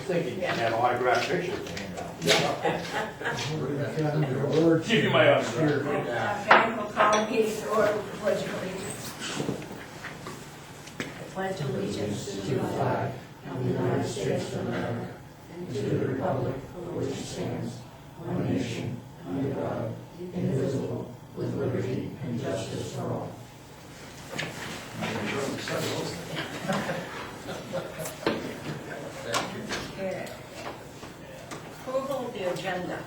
thinking you can have autographed pictures to hand out. Give you my autograph. Okay, we'll call the meeting to order with the pledge of allegiance. I pledge allegiance to the flag of the United States of America and to the republic for which it stands, one nation, under God, indivisible, with liberty and justice for all. Okay. Approval of the agenda.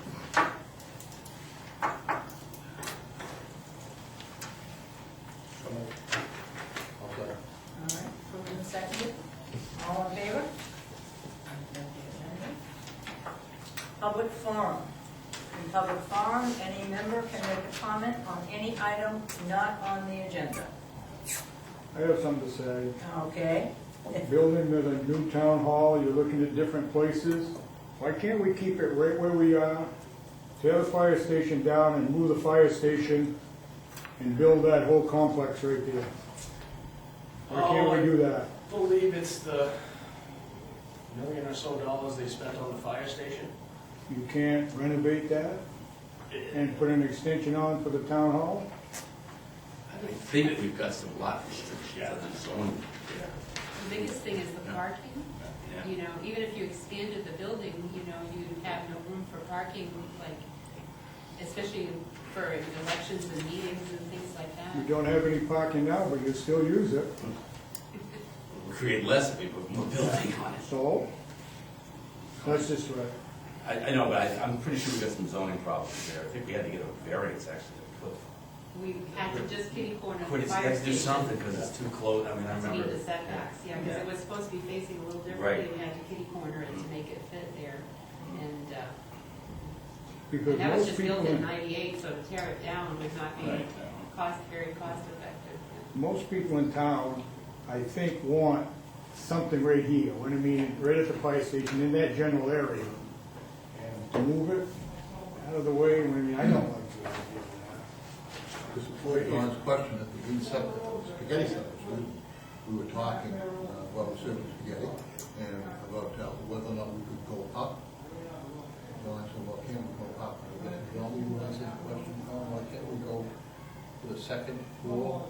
All right, approved and seconded. All in favor? Public forum. In public forum, any member can make a comment on any item not on the agenda. I have something to say. Okay? Building with a new town hall, you're looking at different places. Why can't we keep it right where we are? Tear the fire station down and move the fire station and build that whole complex right there. Why can't we do that? I believe it's the $1 million or so they spent on the fire station. You can't renovate that and put an extension on for the town hall? I think we've got some lot restrictions Yeah. on the zoning. The biggest thing is the parking. Yeah. You know, even if you expanded the building, you know, you have no room for parking, like, especially for elections and meetings and things like You that. don't have any parking now, but you still use it. We'll create less if we put more building on it. So, that's just right. I know, but I'm pretty sure we got some zoning problems there. I think we had to get a variance actually to put. We had to just kitty corner the Put it, fire let's do station something because it's too close. I mean, I to meet remember. the setbacks, yeah, because Yeah. it was supposed to be facing a little Right. differently, and we had to kitty corner it to make it fit there. And Because that was most just people, built in '98, so to tear it down would not be Right. very cost effective. most people in town, I think, want something right here, what I mean, right at the fire station, in that general area. And to move it out of the way, I mean, I don't like the idea of that. Just before Don's question, at the Green Supper, spaghetti suppers, we were talking, about serving spaghetti, and about whether or not we could go up. Don said, well, can't we go up? Don, you answered the question, why can't we go to the second floor?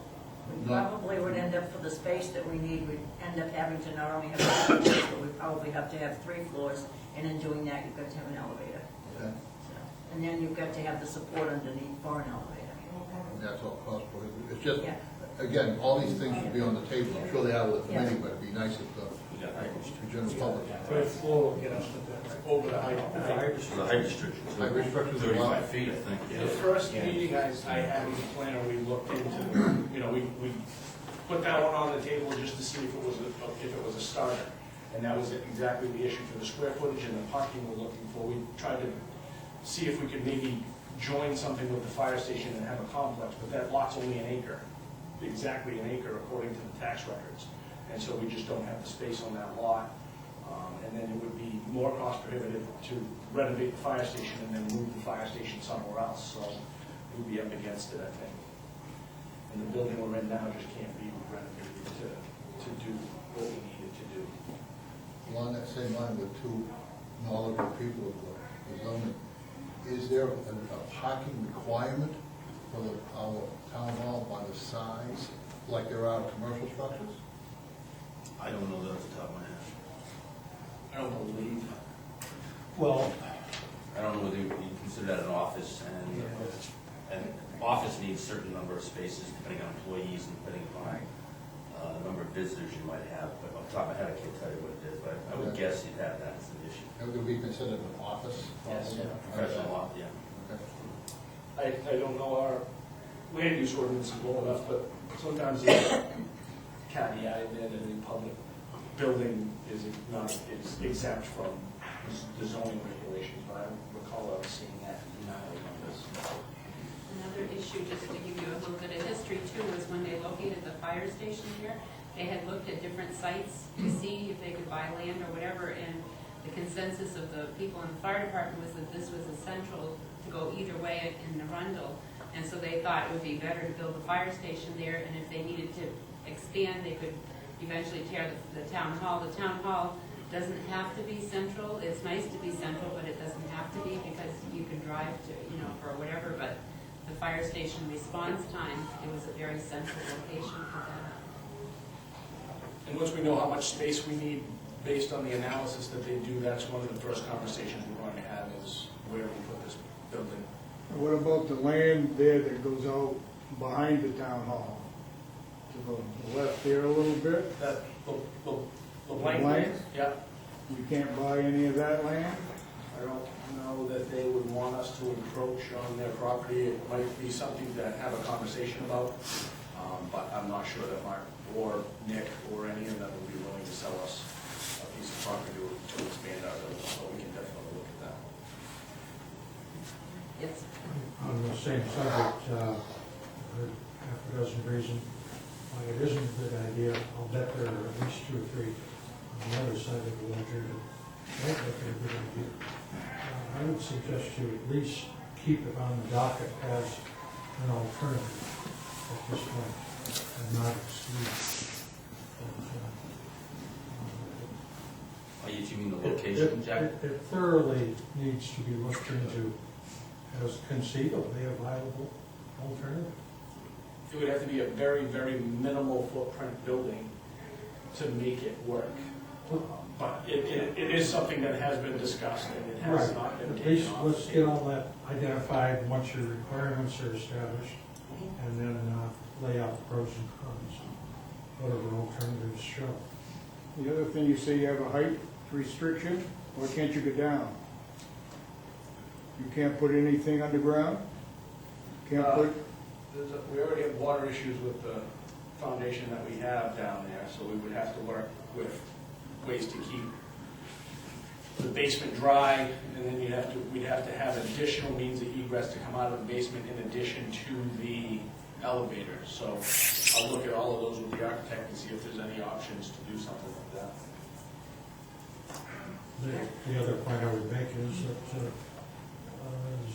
We probably would end up, for the space that we need, we'd end up having to not only have 2 floors, but we'd probably have to have 3 floors, and in doing that, you've got to have an elevator. Okay, So, and then you've got to have the support underneath for an elevator. and that's all cost prohibitive. It's just, Yeah. again, all these things should be on the table. I'm sure they are with the Yeah. committee, but ituld be nice if the general public. Third floor, you know, over the height. The height restrictions. Height restrictions are 35 allowed. feet, I think. The first meeting I had with the planner, we looked into, you know, we put that one on the table just to see if it was a starter. And that was exactly the issue for the square footage and the parking we're looking for. We tried to see if we could maybe join something with the fire station and have a complex, but that lot's only an acre, exactly an acre according to the tax records. And so we just don't have the space on that lot. And then it would be more cost prohibitive to renovate the fire station and then move the fire station somewhere else. So we'd be up against it, I think. And the building we're in now just can't be renovated to do what we needed to do. Along that same line with two knowledgeable people of the zoning, is there a parking requirement for our town hall by the size, like there are commercial structures? I don't know that off the top of my head. I don't believe. Well, I don't know whether you consider that an office, and office needs a certain number of spaces depending on employees and depending upon the number of visitors you might have. But off the top of my head, I can't tell you what it is, but I would guess you'd have that as an issue. That would be considered an office? Yes. probably? Professional law, yeah. Okay. I don't know our land use ordinance is well enough, but sometimes it's caveat in there that a public building is exempt from the zoning regulations, but I don't recall ever seeing that in our numbers. Another issue, just to give you a little bit of history too, was when they located the fire station here, they had looked at different sites to see if they could buy land or whatever, and the consensus of the people in the fire department was that this was essential to go either way in Arundel. And so they thought it would be better to build a fire station there, and if they needed to expand, they could eventually tear the town hall. The town hall doesn't have to be central. It's nice to be central, but it doesn't have to be because you can drive to, for whatever, but the fire station response time, it was a very central location for that. And once we know how much space we need, based on the analysis that they do, that's one of the first conversations we're going to have is where we put this building. What about the land there that goes out behind the town hall? To the left there a little bit? That, the blank Blank? land? Yeah. You can't buy any of that land? I don't know that they would want us to encroach on their property. It might be something to have a conversation about, but I'm not sure that Mark or Nick or any of them would be willing to sell us a piece of property to expand our building, so we can definitely look at that. Yes. On the same subject, I've heard half a dozen reasons why it isn't a good idea. I'll bet there are at least 2 or 3 on the other side of the ledger that don't look at a good idea. I would suggest you at least keep it on the docket as an alternative at this point, and not exclude. Oh, you mean the location, Jack? It thoroughly needs to be looked into as conceivably a viable alternative. It would have to be a very, very minimal footprint building to make it work. But it is something that has been discussed and it has Right. not been At taken least off. let's get all that identified once your requirements are established, and then lay out the pros and cons, whatever alternatives show. The other thing, you say you have a height restriction, why can't you go down? You can't put anything underground? Can't put, We already have water issues with the foundation that we have down there, so we would have to work with ways to keep the basement dry, and then we'd have to have additional means of egress to come out of the basement in addition to the elevator. So I'll look at all of those with the architect and see if there's any options to do something like that. The other point I would make is that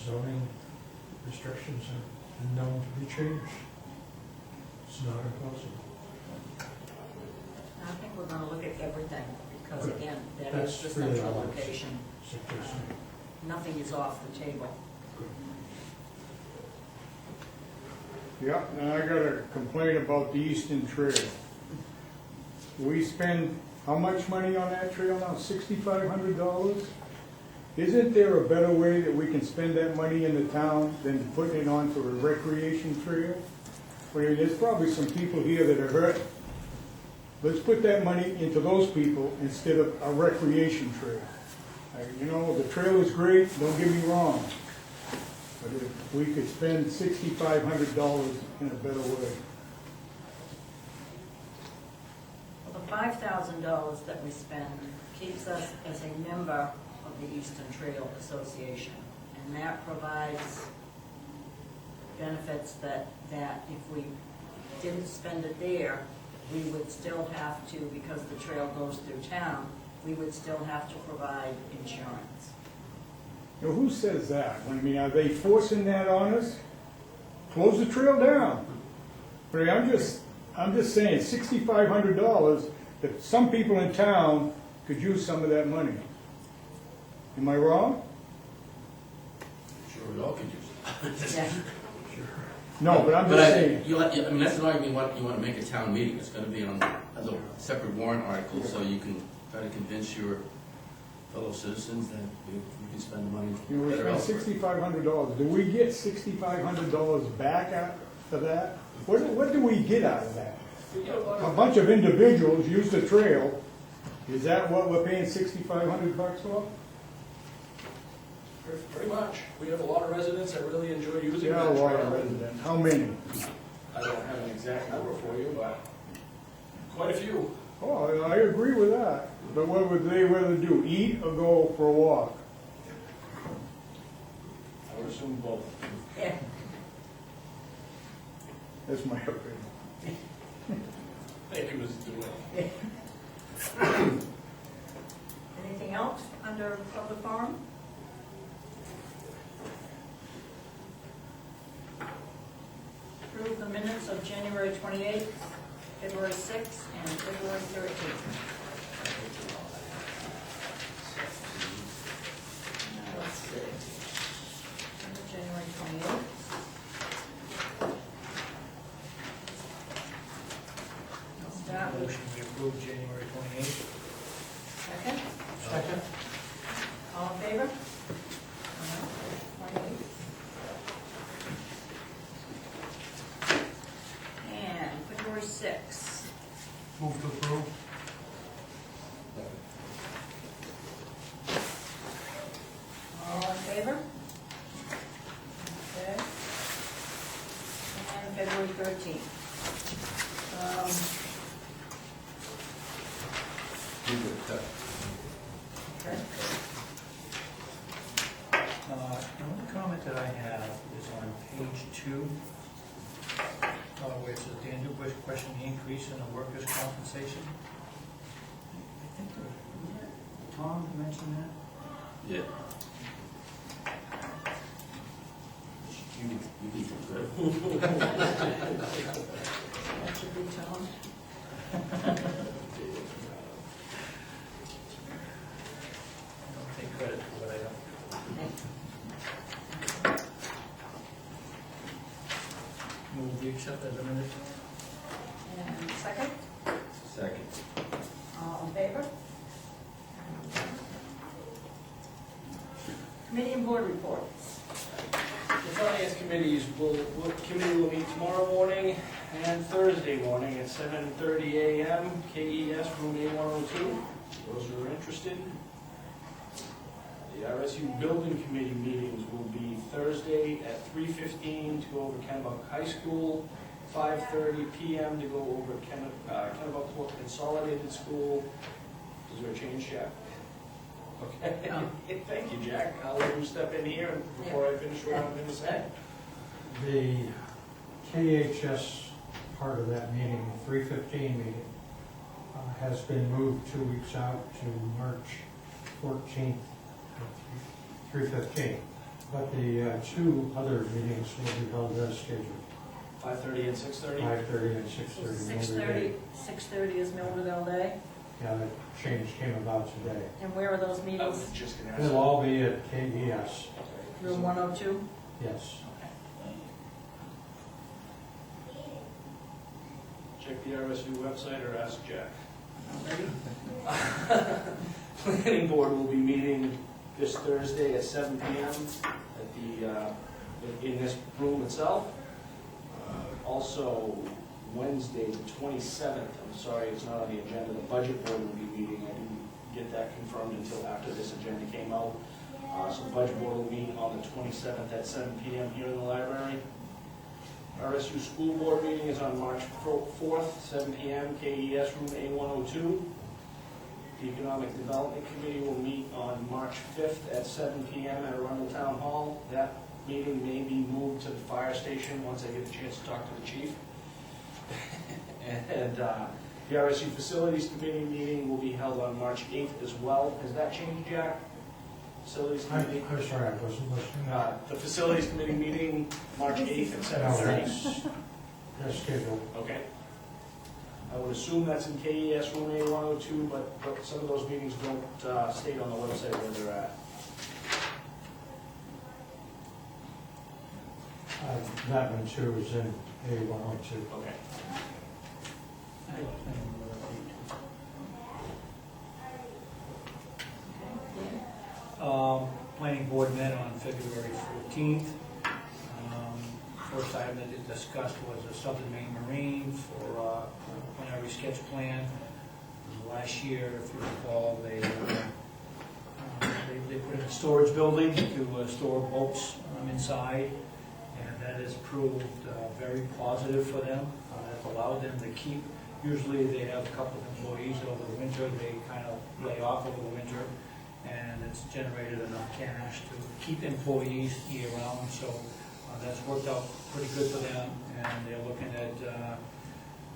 zoning restrictions are known to be changed. It's not impossible. I think we're gonna look at everything, because Good. again, that is That's the really central all I was location. suggesting. Nothing is off the table. yeah, and I got a complaint about the Eastern Trail. We spend how much money on that trail now, $6,500? Isn't there a better way that we can spend that money in the town than putting it onto a recreation trail? I mean, there's probably some people here that are hurt. Let's put that money into those people instead of a recreation trail. The trail is great, don't get me wrong. But if we could spend $6,500 in a better way. Well, the $5,000 that we spend keeps us as a member of the Eastern Trail Association, and that provides benefits that if we didn't spend it there, we would still have to, because the trail goes through town, we would still have to provide insurance. Now, who says that? I mean, are they forcing that on us? Close the trail down. I mean, I'm just saying, $6,500, that some people in town could use some of that money. Am I wrong? Sure, we all could use it. Yeah. No, but I'm But just I saying. mean, that's an argument you want to make a town meeting. It's going to be on as a separate warrant article, so you can try to convince your fellow citizens that we can spend the money You know, we better spent elsewhere. $6,500. Do we get $6,500 back after that? What do we get out of that? A bunch of individuals use the trail. Is that what we're paying $6,500 for? Pretty much. We have a lot of residents that really enjoy using Yeah, that a lot trail. of residents. How many? I don't have an exact number for you, but quite a few. Oh, I agree with that. But what would they rather do, eat or go for a walk? I would assume both. Yeah. That's my opinion. Thank you, Mrs. Dewey. Anything else under public forum? Approve the minutes of January 28th, February 6th, and February 13th. Second. All in favor? And February 6th. Move to approve. All in favor? Okay. And February 13th. We would accept. Okay. The only comment that I have is on page 2, where it says Dan Dubush questioned the increase in the workers' compensation. I think, Tom mentioned that? Yeah. You can do good. That should be Tom. I don't take credit for what I don't. Move the accept as amended. And second? Second. All in favor? Committee and board reports. The Finance committee will meet tomorrow morning and Thursday morning at 7:30 a.m., KES room A102. Those who are interested. The RSU building committee meetings will be Thursday at 3:15 to go over Kennebunk High School, 5:30 p.m. to go over Kennebunkport Consolidated School. Is there a change, Jack? Okay. No. Thank you, Jack. I'll let you step in here before I finish what I'm going to say. The KHS part of that meeting, 3:15 meeting, has been moved 2 weeks out to March 14th, 3:15. But the two other meetings will be held as scheduled, 5:30 and 6:30? 5:30 and 6:30. 6:30 is Millerville Day. Yeah, that change came about today. And where are those I meetings? was just going to ask. They'll all be at KES, Room 102? yes. Check the RSU website or ask Jack. Planning board will be meeting this Thursday at 7 p.m. at in this room itself. Also, Wednesday, the 27th, I'm sorry, it's not on the agenda, the budget board will be meeting. I didn't get that confirmed until after this agenda came out. So the budget board will meet on the 27th at 7 p.m. here in the library. RSU school board meeting is on March 4th, 7 p.m., KES room A102. The Economic Development Committee will meet on March 5th at 7 p.m. at Arundel Town Hall. That meeting may be moved to the fire station once I get a chance to talk to the chief. And the RSU Facilities Committee meeting will be held on March 8th as well. Has that changed, Jack? Facilities Committee? I'm sorry, I wasn't listening. The Facilities Committee meeting, March 8th at No, 7:30. that's scheduled. Okay. I would assume that's in KES room A102, but some of those meetings don't state on the website where they're at. That one too is in A102. Okay. Planning board met on February 14th. First item that they discussed was a Southern Maine Marine for a preliminary sketch plan. Last year, if you recall, they put in a storage building to store boats inside, and that has proved very positive for them. It's allowed them to keep, usually they have a couple of employees over the winter, they kind of lay off over the winter, and it's generated enough cash to keep employees year-round, so that's worked out pretty good for them, and they're looking at,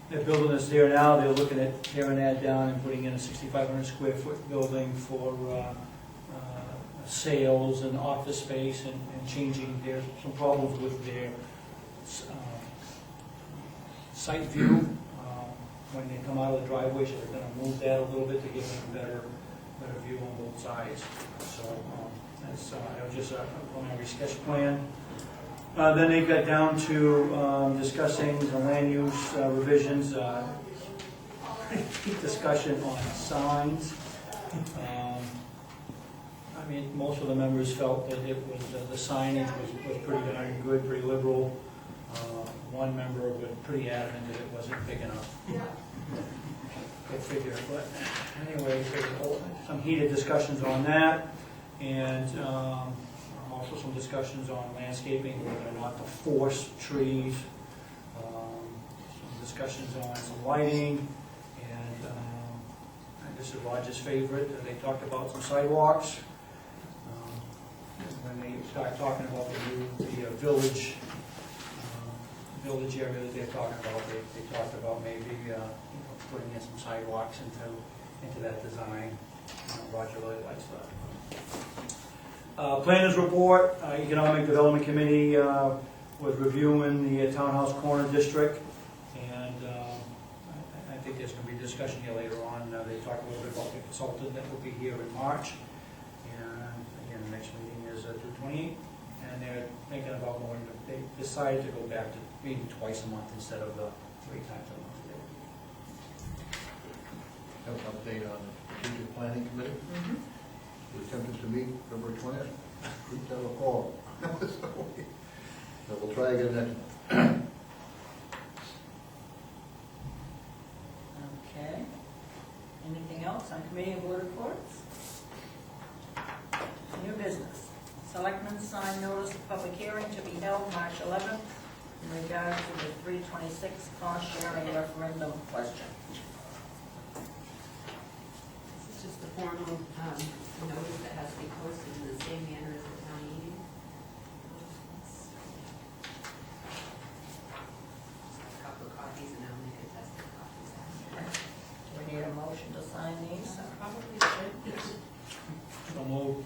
they're building this there now, they're looking at tearing that down and putting in a 6,500 square foot building for sales and office space and changing, there's some problems with their site view when they come out of the driveway, so they're going to move that a little bit to give them a better view on both sides. So that's just a preliminary sketch plan. Then they got down to discussing the land use revisions, discussion on signs. I mean, most of the members felt that it was, the signage was pretty darn good, pretty liberal. One member was pretty adamant that it wasn't big enough. Go figure, but anyway, so some heated discussions on that, and also some discussions on landscaping, whether or not to force trees, some discussions on some lighting, and this is Roger's favorite, they talked about some sidewalks. When they start talking about the village area that they're talking about, they talked about maybe putting in some sidewalks into that design. Roger really likes that. Planners report, Economic Development Committee was reviewing the Townhouse Corner District, and I think there's going to be a discussion here later on. They talked a little bit about the consultant that will be here in March, and again, the next meeting is 2/28, and they're thinking about going, they decided to go back to maybe twice a month instead of 3 times a month. Have an update on the strategic planning committee. We attempted to meet February 20th. Didn't have a call. So we'll try again next. Okay. Anything else on committee and board reports? New business. Selectmen sign notice of public hearing to be held March 11th in regard to the 326 cost sharing referendum question. This is just the formal notice that has to be posted in the same manner as the town meeting. Just a couple of copies, and I'll make attested copies after. Do we need a motion to sign these? Probably should. So move.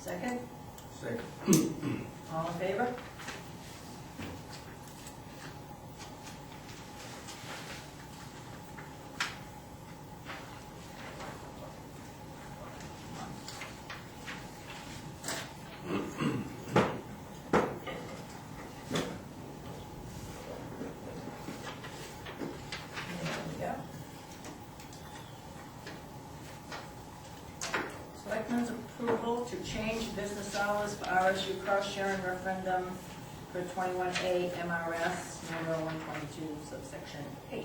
Second? Second. All in favor? Selectmen's approval to change business hours for RSU cost-sharing referendum for 21A MRS number 122 subsection 8.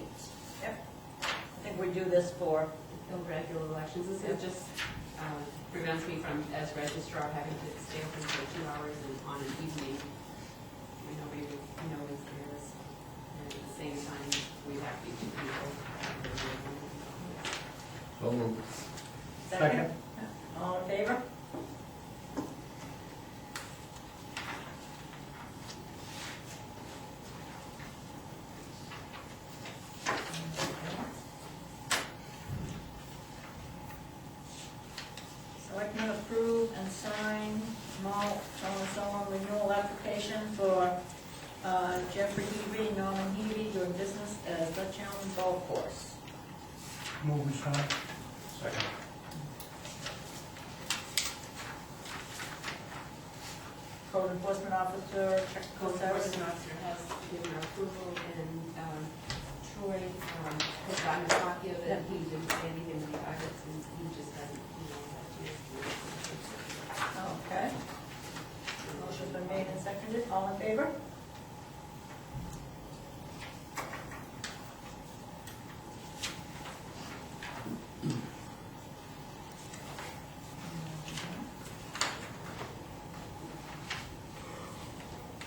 Yep. I think we do this for, No regular elections. This is just prevents me from, as registrar, having to stay open for 2 hours and on an evening. Nobody would know it's there. And at the same time, we have to do people. So moved. second? All in favor? Selectmen approve and sign malt, so on renewal application for Jeffrey Heavey, Norman Heavey, doing business as Dutch Elm Golf Course. Move and sign. Second. Code enforcement officer, check Code code house. enforcement officer has given our approval, and Troy has gotten a copy of it. He didn't say anything when he got it, since he just hasn't, had a chance to. Okay. Motion's been made and seconded. All in favor?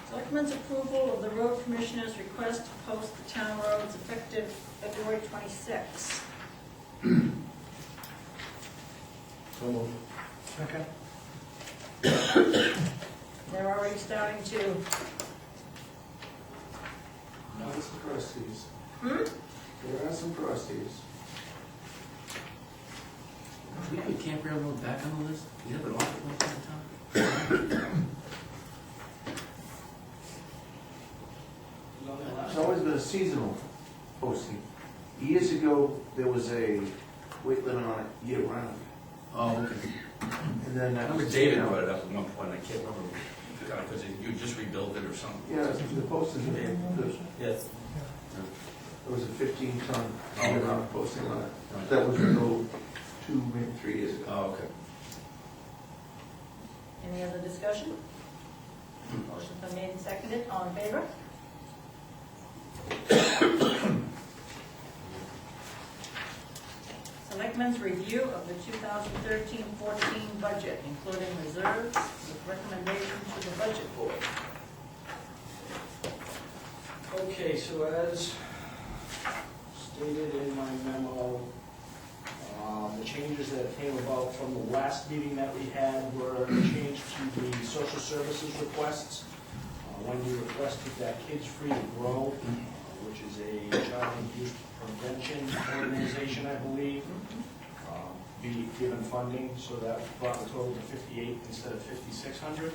Selectmen's approval of the road commissioner's request to post the town roads effective February 26th. So moved. Second. They're already starting to, Now there's some trustees. There are some trustees. We put Camp Railroad back on the list? We have an awful one at the time. It's always been a seasonal posting. Years ago, there was a weight limit on it year round. Oh, okay. And then I that remember was. David brought it up at one point, I can't remember, because you just rebuilt it or something. Yeah, the posting, Yes. there was a 15-ton Oh, year round posting on it. That was removed. 2, maybe 3 years ago. Oh, okay. Any other discussion? Motion's been made and seconded, all in favor? Selectmen's review of the 2013-14 budget, including reserves, with recommendation to the budget board. Okay, so as stated in my memo, the changes that came about from the last meeting that we had were a change to the social services requests. Wendy requested that Kids Free to Grow, which is a child abuse prevention organization, I believe, be given funding, so that brought the total to 58 instead of 5,600.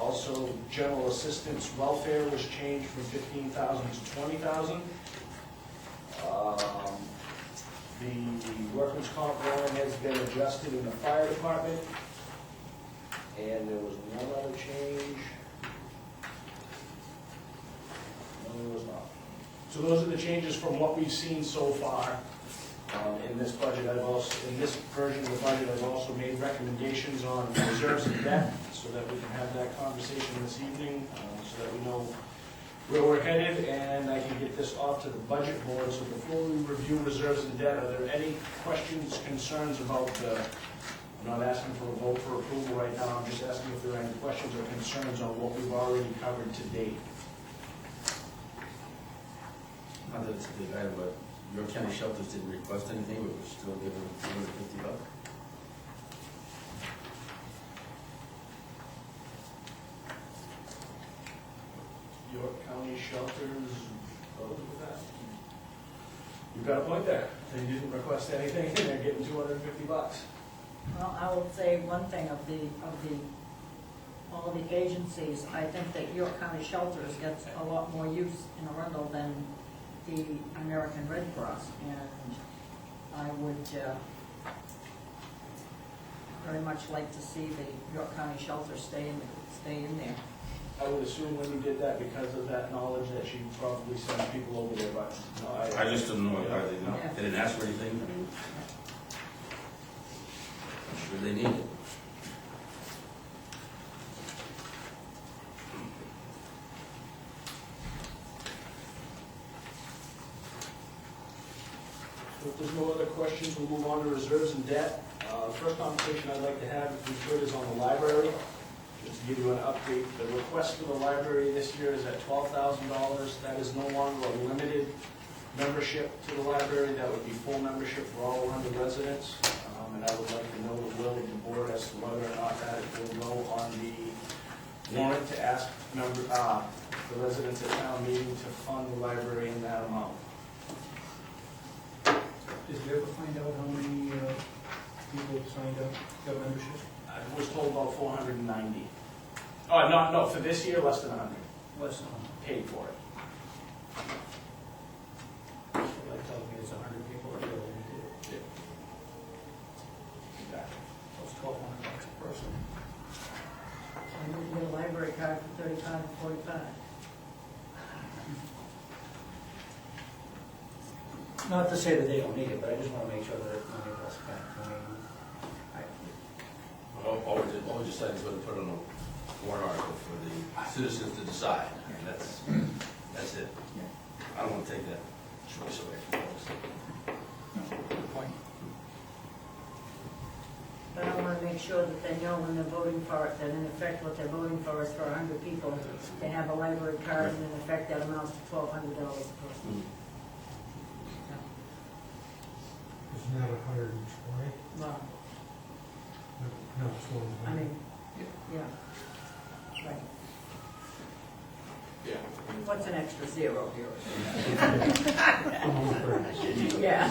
Also, general assistance welfare was changed from 15,000 to 20,000. The workers' comp line has been adjusted in the fire department, and there was one other change. No, there was not. So those are the changes from what we've seen so far. In this budget, in this version of the budget, I've also made recommendations on reserves and debt, so that we can have that conversation this evening, so that we know where we're headed, and I can get this off to the budget board. So before we review reserves and debt, are there any questions, concerns about I'm not asking for a vote for approval right now, I'm just asking if there are any questions or concerns on what we've already covered to date. Not that it's a big item, but your county shelters didn't request anything, but we're still giving $250. York County Shelters, look at that. You've got a point there. They didn't request anything, and they're getting $250. Well, I will say one thing all the agencies, I think that York County Shelters gets a lot more use in Arundel than the American Red Cross, and I would very much like to see the York County Shelters stay in there. I would assume when you did that, because of that knowledge, that you probably sent people over there, but no, I just didn't know, Yeah. they didn't ask for anything. I'm sure they need it. If there's no other questions, we'll move on to reserves and debt. First conversation I'd like to have, if we could, is on the library. Just to give you an update, the request for the library this year is at $12,000. That is no longer a limited membership to the library. That would be full membership for all Arundel residents. And I would like to know the will of the board as to whether or not that will go on the warrant to ask the residents at town meeting to fund the library in that amount. Did you ever find out how many people signed up, got membership? I was told about 490. No, for this year, less than 100 Less than 100. paid for it. So that tells me it's 100 people that really need it. Exactly. So it's $1,200 a person. I would get a library card for $35 and $45. Not to say that they don't need it, but I just want to make sure that it's money well spent. All we decided is whether to put on a warrant article for the citizens to decide, and that's it. I don't want to take that choice away from folks. Good point. But I want to make sure that they know when they're voting for it, that in effect what they're voting for is for 100 people. They have a library card, and in effect that amounts to $1,200 a person. Isn't that 120? Well, No, it's more than that. I mean, yeah, right. Yeah. What's an extra zero here? Almost 30. Yeah.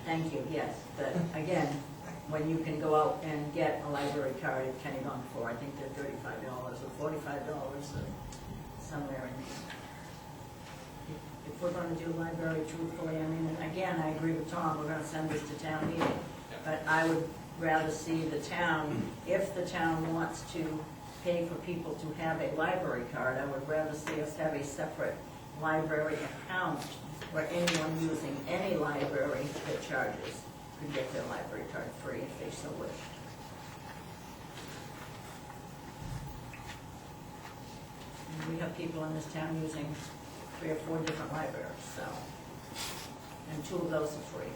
Thank you, yes, but again, when you can go out and get a library card at Kennebunk for, I think they're $35 or $45, somewhere in there. If we're gonna do library truthfully, I mean, again, I agree with Tom, we're gonna send this to town meeting. But I would rather see the town, if the town wants to pay for people to have a library card, I would rather see us have a separate library account where anyone using any library that charges could get their library card free if they so wish. And we have people in this town using 3 or 4 different libraries, so, and 2 of those are free.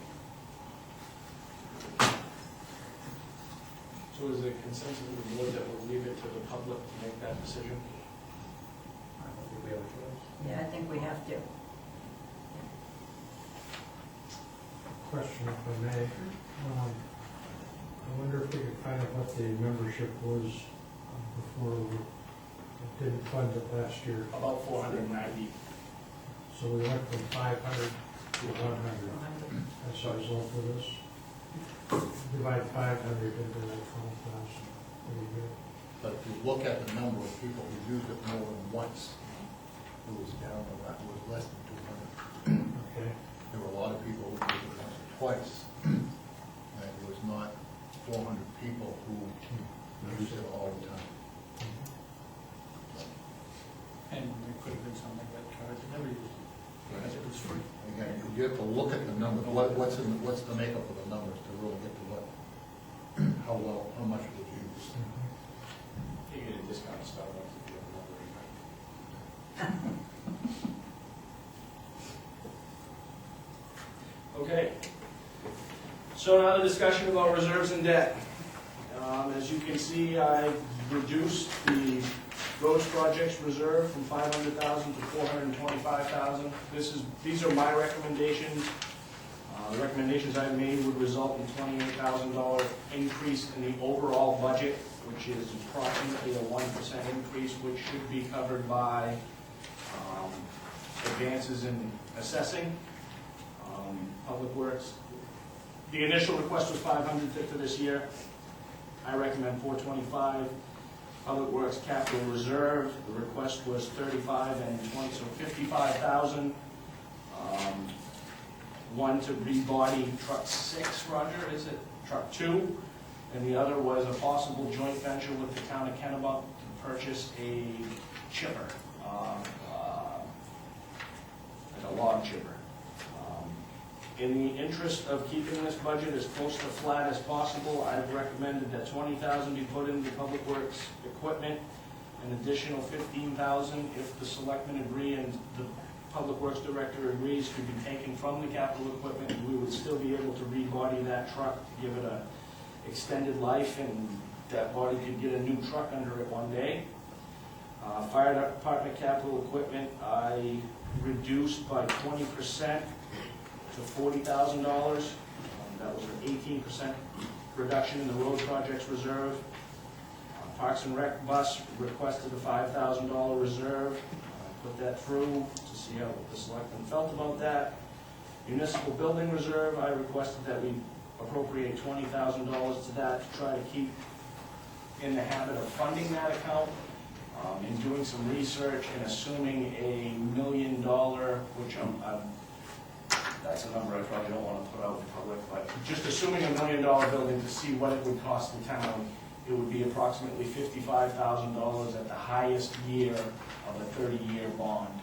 So is the consensus of the board that we'll leave it to the public to make that decision? I don't think we have a choice. Yeah, I think we have to. Question, if I may. I wonder if we could find out what the membership was before we didn't fund it last year. About 490. So we went from 500 to 100. That's the result of this. Divide 500 into that 12,000. Pretty good. But if you look at the number of people who used it more than once, it was down, it was less than 200. Okay. There were a lot of people who used it once or twice, and it was not 400 people who used it all the time. And it could have been something that charged, never used it, because it was free. Again, you have to look at the number, what's the makeup of the numbers to really get to what, how much it was used. You get a discount at Starbucks if you have a library card. Okay. So now the discussion about reserves and debt. As you can see, I've reduced the roads projects reserve from 500,000 to 425,000. These are my recommendations. The recommendations I made would result in $28,000 increase in the overall budget, which is approximately a 1% increase, which should be covered by advances in assessing, public works. The initial request was 500 for this year. I recommend 425. Public Works Capital Reserve, the request was 35 and 20, so 55,000. One to rebody truck 6, Roger, is it? Truck 2. And the other was a possible joint venture with the town of Kennebunk to purchase a chipper, like a log chipper. In the interest of keeping this budget as close to flat as possible, I've recommended that 20,000 be put into Public Works equipment, an additional 15,000 if the selectmen agree and the Public Works Director agrees to be taken from the capital equipment. We would still be able to rebody that truck to give it a extended life, and that body could get a new truck under it one day. Fire department capital equipment, I reduced by 20% to $40,000. That was an 18% reduction in the road projects reserve. Parks and Rec bus requested a $5,000 reserve. Put that through to see how the selectmen felt about that. Municipal building reserve, I requested that we appropriate $20,000 to that to try to keep in the habit of funding that account. In doing some research and assuming $1 million, which that's a number I probably don't want to put out in public, but just assuming $1 million building to see what it would cost the town, it would be approximately $55,000 at the highest year of a 30-year bond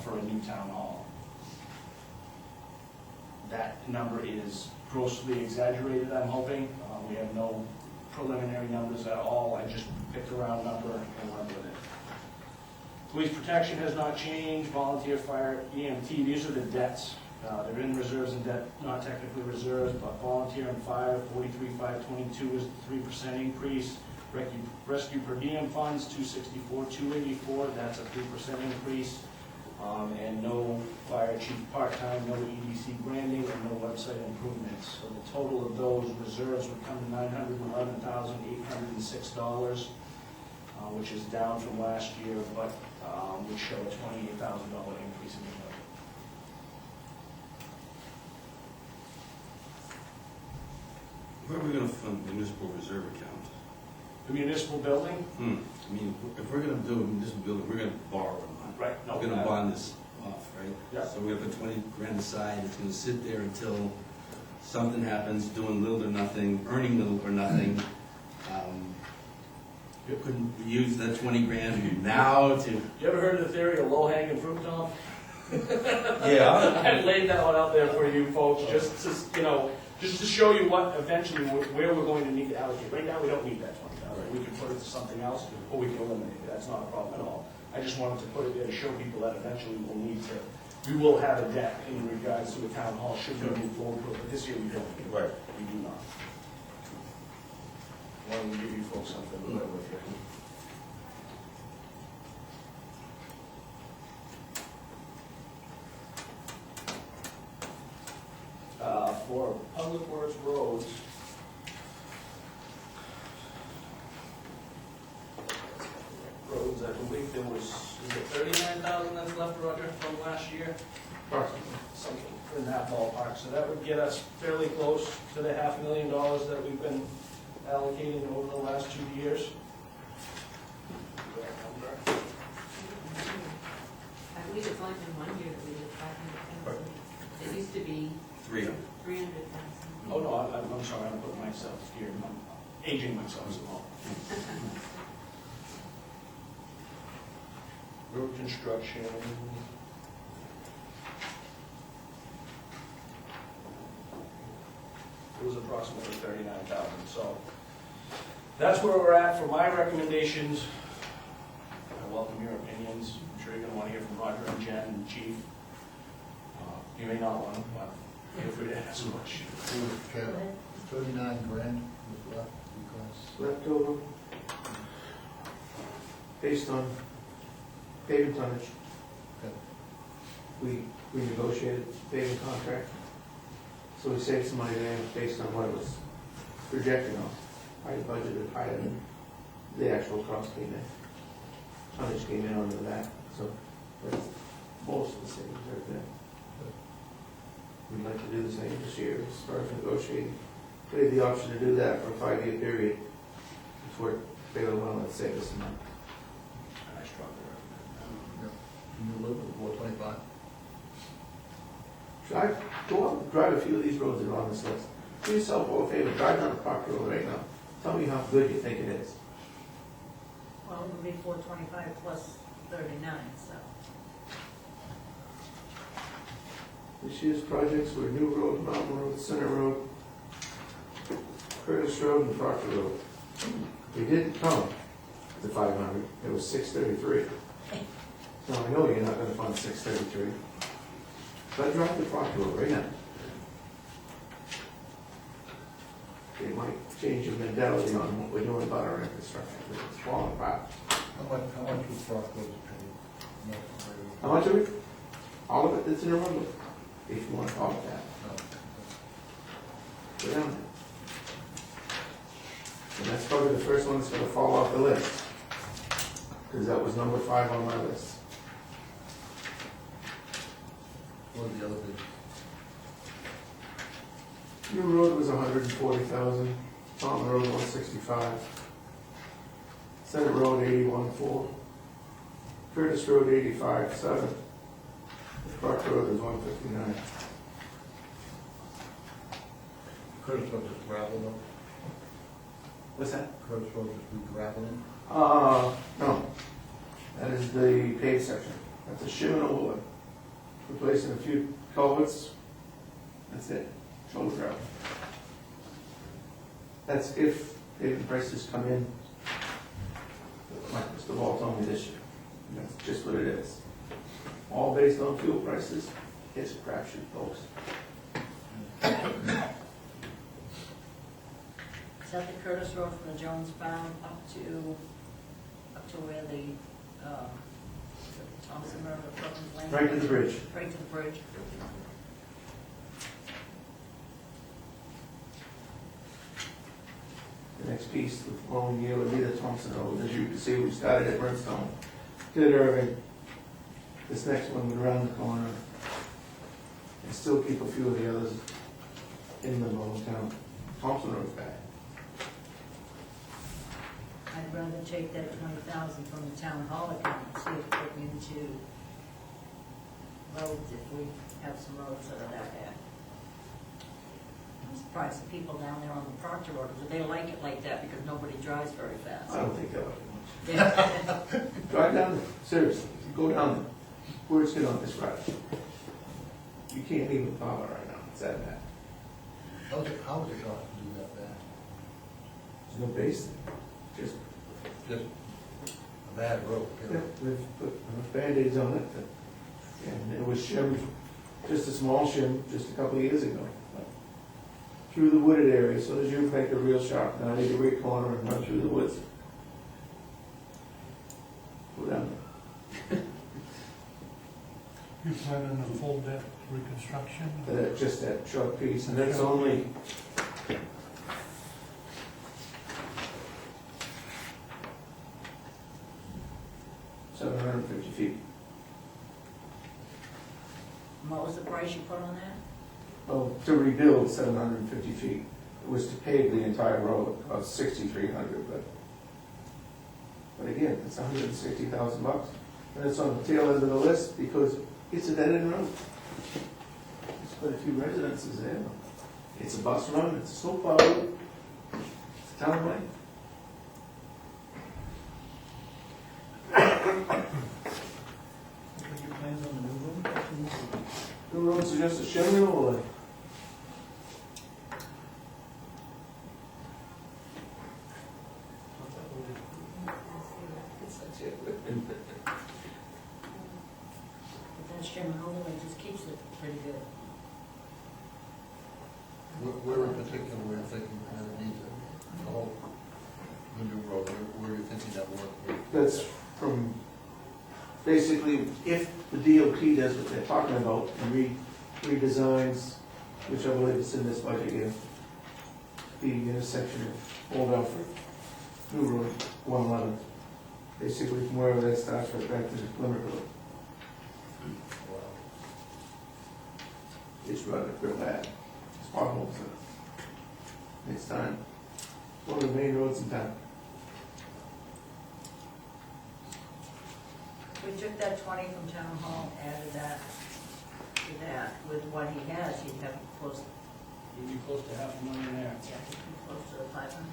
for a new town hall. That number is grossly exaggerated, I'm hoping. We have no preliminary numbers at all. I just picked a round number and went with it. Police protection has not changed. Volunteer fire, EMT, these are the debts. They're in reserves and debt, not technically reserves, but volunteer and fire, 43,522 is the 3% increase. Rescue per diem funds, 264, 284, that's a 3% increase. And no fire chief part-time, no EDC branding, and no website improvements. So the total of those reserves would come to $911,806, which is down from last year, but would show a $28,000 increase in the budget. Where are we going to fund the municipal reserve account? The municipal building? I mean, if we're going to do a municipal building, we're going to borrow money. Right. No, We're going to bond this off, right? Yeah. So we're going to put 20 grand aside, it's going to sit there until something happens, doing little or nothing, earning little or nothing. Couldn't we use that 20 grand now to... You ever heard of the theory of low-hanging fruit, Tom? Yeah. I laid that one out there for you folks, just to, you know, just to show you what eventually, where we're going to need to allocate. Right now, we don't need that 20,000. We can put it to something else, or we can eliminate it. That's not a problem at all. I just wanted to put it there to show people that eventually we'll need to, we will have a debt in regards to a town hall, should we move forward, but this year we don't. Right. We do not. Wanted to give you folks something to play with here. For public works roads, I believe there was, is it 39,000 that's left, Roger, from last year? Something in that ballpark, so that would get us fairly close to the $500,000 that we've been allocating over the last 2 years. I believe it's only been 1 year that we did 500,000. It used to be 300. 300,000. Oh, no, I'm sorry, I'm putting myself here, I'm aging myself as well. Road construction. It was approximately 39,000, so that's where we're at for my recommendations. I welcome your opinions. I'm sure you're gonna wanna hear from Roger and Jen and Chief. You may not want to, but feel free to ask questions. Chair, 39 grand was left because Left over, based on paving tonnage. Okay. We negotiated paving contract, so we saved some money there based on what it was projected on. I budgeted higher than the actual cost came in. Tonnage came in under that, so that's most of the savings right there. We'd like to do the same this year as far as negotiating. We have the option to do that for a 5-year period. It's worked fairly well and saved us some money. I strongly recommend can you live with 425? Go out and drive a few of these roads that are on this list. Do yourself a favor, drive down the Park Road right now. Tell me how good you think it is. Well, it would be 425 plus 39, so. This year's projects were New Road, Mountain Road, Center Road, Curtis Road, and Proctor Road. We didn't count the 500, it was 633. Now, I know you're not gonna fund 633, but drive the Proctor Road right now. It might change your mentality on what we're doing about our infrastructure, because it's falling apart. How much was Brock Road paid? How much of it? All of it that's in the road, if you wanna call it that. Go down there. And that's probably the first one that's gonna fall off the list, because that was number 5 on my list. What are the other bids? New Road was 140,000, Mountain Road 165, Senate Road 81.4, Curtis Road 85.7, Park Road is 159. Curtis Road just gravel though? What's that? Curtis Road just re-graveling? No. That is the paved section. That's a shim and overlay. Replacing a few culverts. That's it. Shoulder gravel. That's if paving prices come in, like Mr. Ball told me this year. And that's just what it is. All based on fuel prices. It's a crapshoot, folks. Is that the Curtis Road from the Jones Farm up to where the Thompson Road or Perkins Lane? Right to the bridge. Right to the bridge. The next piece, the following year would be the Thompson Road. As you can see, we started at Brimstone, did Irving. This next one would round the corner and still keep a few of the others in the little town. Thompson Road's bad. I'd rather take that 20,000 from the town hall account and see if put into roads if we have some roads that are that bad. I'm surprised the people down there on the Proctor Road, do they like it like that because nobody drives very I fast? don't think they'll like it much. Yeah. Drive down there, seriously, go down Words cannot describe it. You can't even follow it right now, it's that bad. How is it going to do that bad? There's no base there, just, Just a bad road, yeah, they've put enough Band-Aids on it, and it was shimmed, just a small shim, just a couple of years ago. Through the wooded area, so as you make a real sharp 90-degree corner and run through the woods. Go down You plan on a full depth reconstruction? there. Just that short piece, and that's only $750 feet. And what was the price you put on that? Oh, to rebuild 750 feet. It was to pave the entire road, about 6,300, but again, it's $160,000. And it's on the tail end of the list because it's a dead-end road. There's quite a few residences there. It's a bus run, it's a snowplow road, it's a town lane. What are your plans on the new road? The roads are just a shim and overlay. But that shim and overlay just keeps it pretty good. Where in particular were you thinking that it needs the whole, the new road, where are you thinking that work? That's from, basically, if the DOT does what they're talking about and redesigns, which I believe is in this budget here, the intersection of Old Alfred, New Road 111, basically from wherever that starts right back to the Plymouth Road. It's running real bad. It's potholes in it. It's time. One of the main roads in town. We took that 20 from town hall, added that to that, with what he has, he'd have close, You'd be close to $500,000 there. yeah, he'd be close to the 500.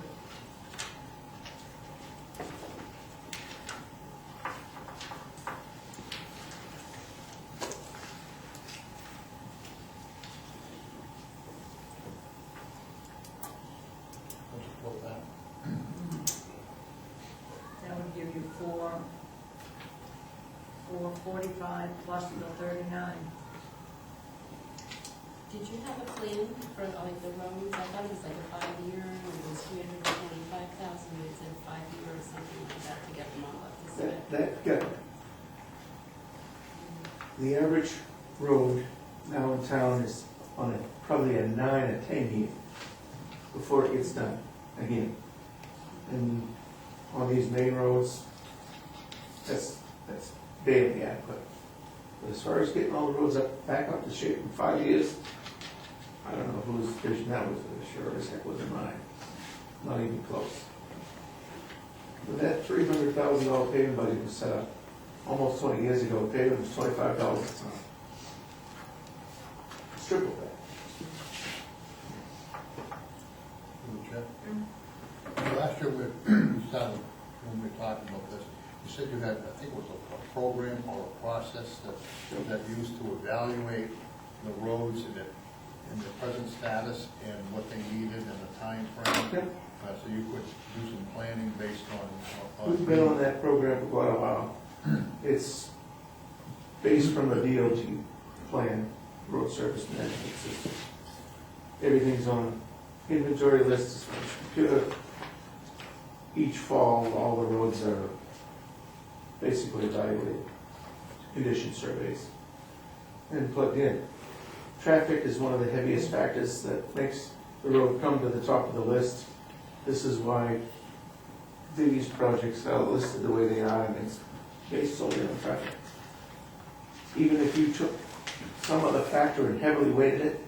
What's it called that? That would give you 445 plus the 39. Did you have a plan for like the roads? I thought it was like a 5-year, it was 325,000, it said 5-year or something like that to get them all up to spec. The average road now in town is on probably a 9 or 10 year before it gets done again. And on these main roads, that's barely adequate. But as far as getting all the roads back up to shape in 5 years, I don't know whose vision that was, but sure as heck wasn't mine. Not even close. But that $300,000 paving budget was set up almost 20 years ago. Paving was $25 a ton. It's triple that. Last year, we started, when we were talking about this, you said you had, I think it was a program or a process that you used to evaluate the roads in the present status and what they needed and the time frame. Yep. So you could do some planning based on. We've been on that program for quite a while. It's based from a DOT plan, road surface management system. Everything's on inventory lists from the computer. Each fall, all the roads are basically evaluated, condition surveys, and plugged in. Traffic is one of the heaviest factors that makes the road come to the top of the list. This is why these projects are listed the way they are, and it's based solely on traffic. Even if you took some other factor and heavily weighted it,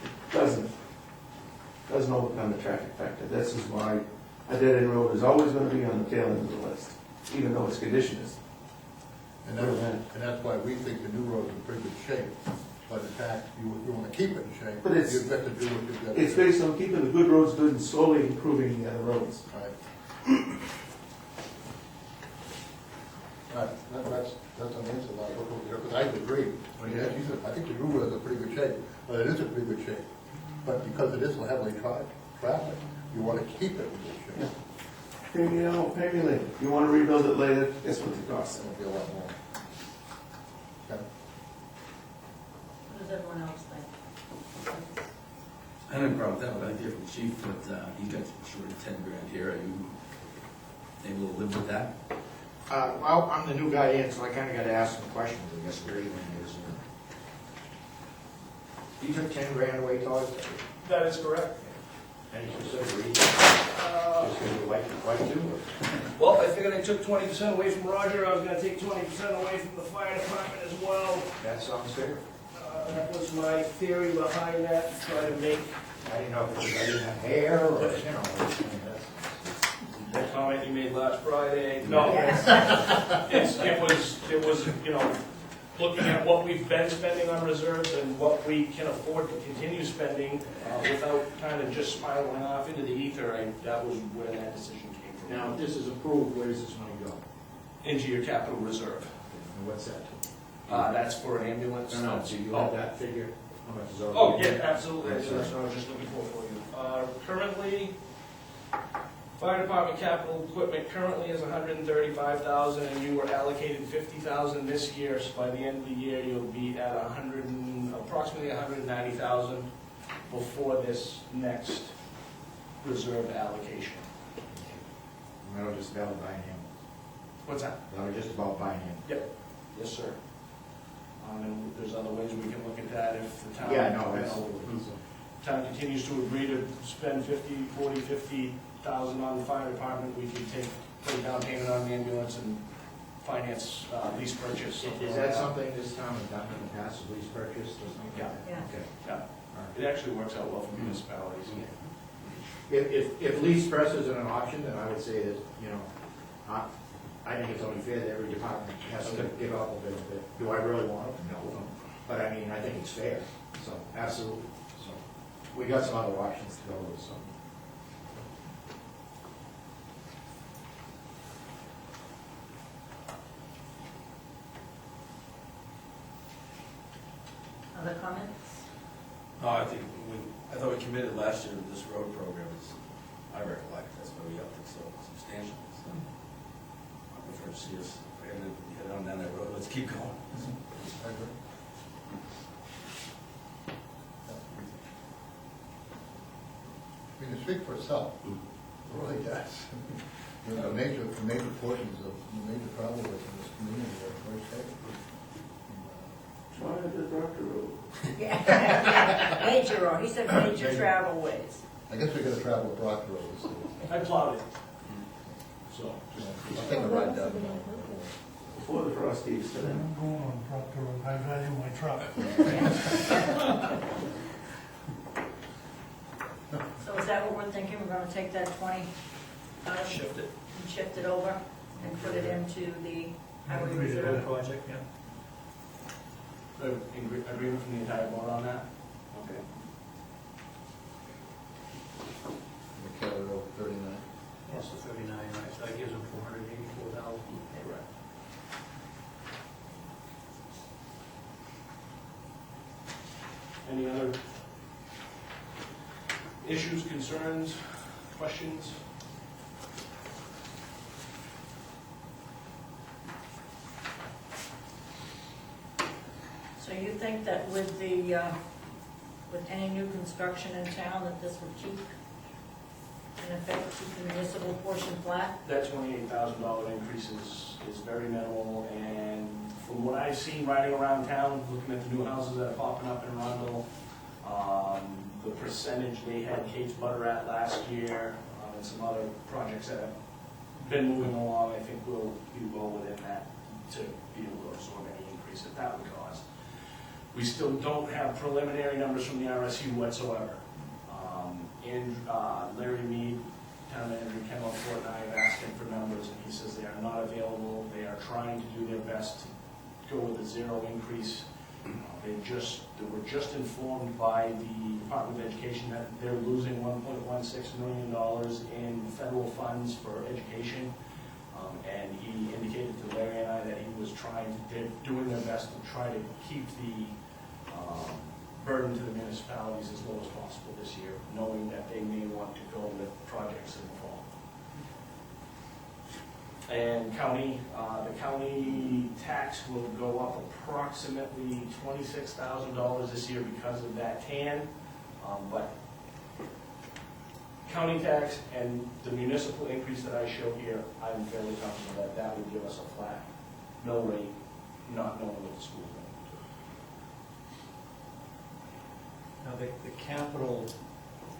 it doesn't overcome the traffic factor. This is why a dead-end road is always going to be on the tail end of the list, even though its condition is. And that's why we think the new road's in pretty good shape. But in fact, you want to keep it in shape, But it's- you've got to do what you've got to do. It's based on keeping the good roads good and slowly improving the other roads. Right. Right, that's That's an answer, like, because I agree. I mean, as you said, I think the roof is in pretty good shape, but it is in pretty good shape. But because it is so heavily traffic, you want to keep it in good shape. Pay me now, pay me later. You wanna rebuild it later, guess what the cost It's gonna be a lot more. Okay. What does everyone else think? I don't have a problem with that, but I hear from the chief that he's got short of 10 grand here. Are you able to live with that? Well, I'm the new guy in, so I kinda gotta ask some questions, I guess, where even is. You took 10 grand away, Todd? That is correct. Any specific reason? Just because you like to? Or? Well, I figured I took 20% away from Roger, I was gonna take 20% away from the fire department as well. That sounds fair. That was my theory behind that, to try to make I didn't know if it was, I didn't have hair, or, you know. that comment you made last Friday. No, it was, you know, looking at what we've been spending on reserves and what we can afford to continue spending without kind of just spiraling off into the ether, that was where that decision came from. Now, if this is approved, where does this money go? Into your capital reserve. And what's that? That's for an ambulance. No, so you have that figure? How much is over? Oh, yeah, absolutely, that's what I was just looking for you. Currently, fire department capital equipment currently is $135,000, and you were allocated $50,000 this year, so by the end of the year, you'll be at approximately $190,000 before this next reserve allocation. That was just about buying him. What's that? That was just about buying him. Yep, yes, sir. And there's other ways we can look at that if the town. Yeah, no, you know, absolutely. Town continues to agree to spend 50,000 on the fire department, we can put a down payment on the ambulance and finance lease purchase. Is that something this town has done in the past, a lease purchase or something? Yeah. Yeah. Okay. Yeah, it actually works out well for municipalities. If lease presses are an option, then I would say that, you know, I think it's only fair that every department has to give up a bit of it. Do I really want it? No. But I mean, I think it's fair, so, absolutely. So, we got some other options to go with, so. Other comments? No, I thought we committed last year to this road program, I recollect, that's why we upped it so substantially. So I prefer to see us head on down that road, let's keep going. I agree. I mean, it speaks for itself. It really does. You know, the major portions of the major travel in this community are very safe. Try to drop the road. Yeah. Major road, he said major travel ways. I guess we're gonna travel with Brock Road. So, I plowed it. So, I'll take a ride down. Before the Frosties, so then. I'm going on Proctor Road, I value my truck. So is that what we're thinking, we're gonna take that 20 out of shift it. and shift it over and put it into the highway Agree to the reserve? project, yeah. Agreement from the entire board on that? Okay. McKellar Road, 39. Yes, the 39, right, so that gives them 484,000. Correct. Any other issues, concerns, questions? So you think that with the, with any new construction in town, that this would keep, in effect, keep the municipal portion flat? That $28,000 increase is very minimal, and from what I've seen riding around town, looking at the new houses that are popping up in Arundel, the percentage they had Kate's Butter at last year, and some other projects that have been moving along, I think will be well within that to be able to absorb any increase that that would cause. We still don't have preliminary numbers from the RSU whatsoever. And Larry Mead, town manager, Ken Fort, and I have asked him for numbers, and he says they are not available. They are trying to do their best to go with a zero increase. They were just informed by the Department of Education that they're losing $1.16 million in federal funds for education. And he indicated to Larry and I that he was they're doing their best to try to keep the burden to the municipalities as low as possible this year, knowing that they may want to go with projects in the fall. And the county tax will go up approximately $26,000 this year because of that TAN. But county tax and the municipal increase that I show here, I'm fairly confident that that would give us a flat mill rate, not knowing what the school's going to do. Now, the capital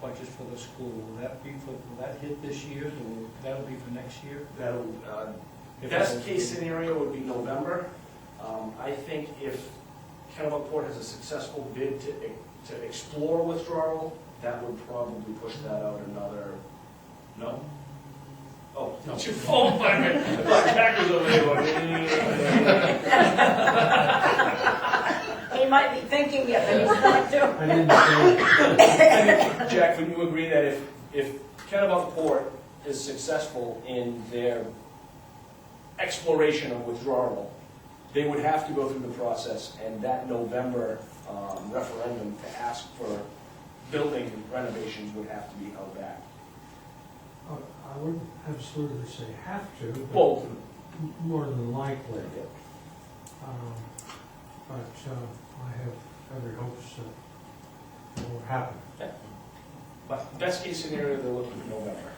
budget for the school, will that hit this year, or that'll be for next year? That'll, best case scenario would be November. I think if Kennebunkport has a successful bid to explore withdrawal, that would probably push that out another, no? Oh, no. It's your phone, I thought Jack was over there going, He might be thinking it, but he's not doing I didn't say, Jack, would you agree that if Kennebunkport is successful in their exploration of withdrawal, they would have to go through the process, and that November referendum to ask for building renovations would have to be held back? I wouldn't absolutely say have to, but Both. more than likely. But I have every hopes that it will happen. But best case scenario, they're looking at November,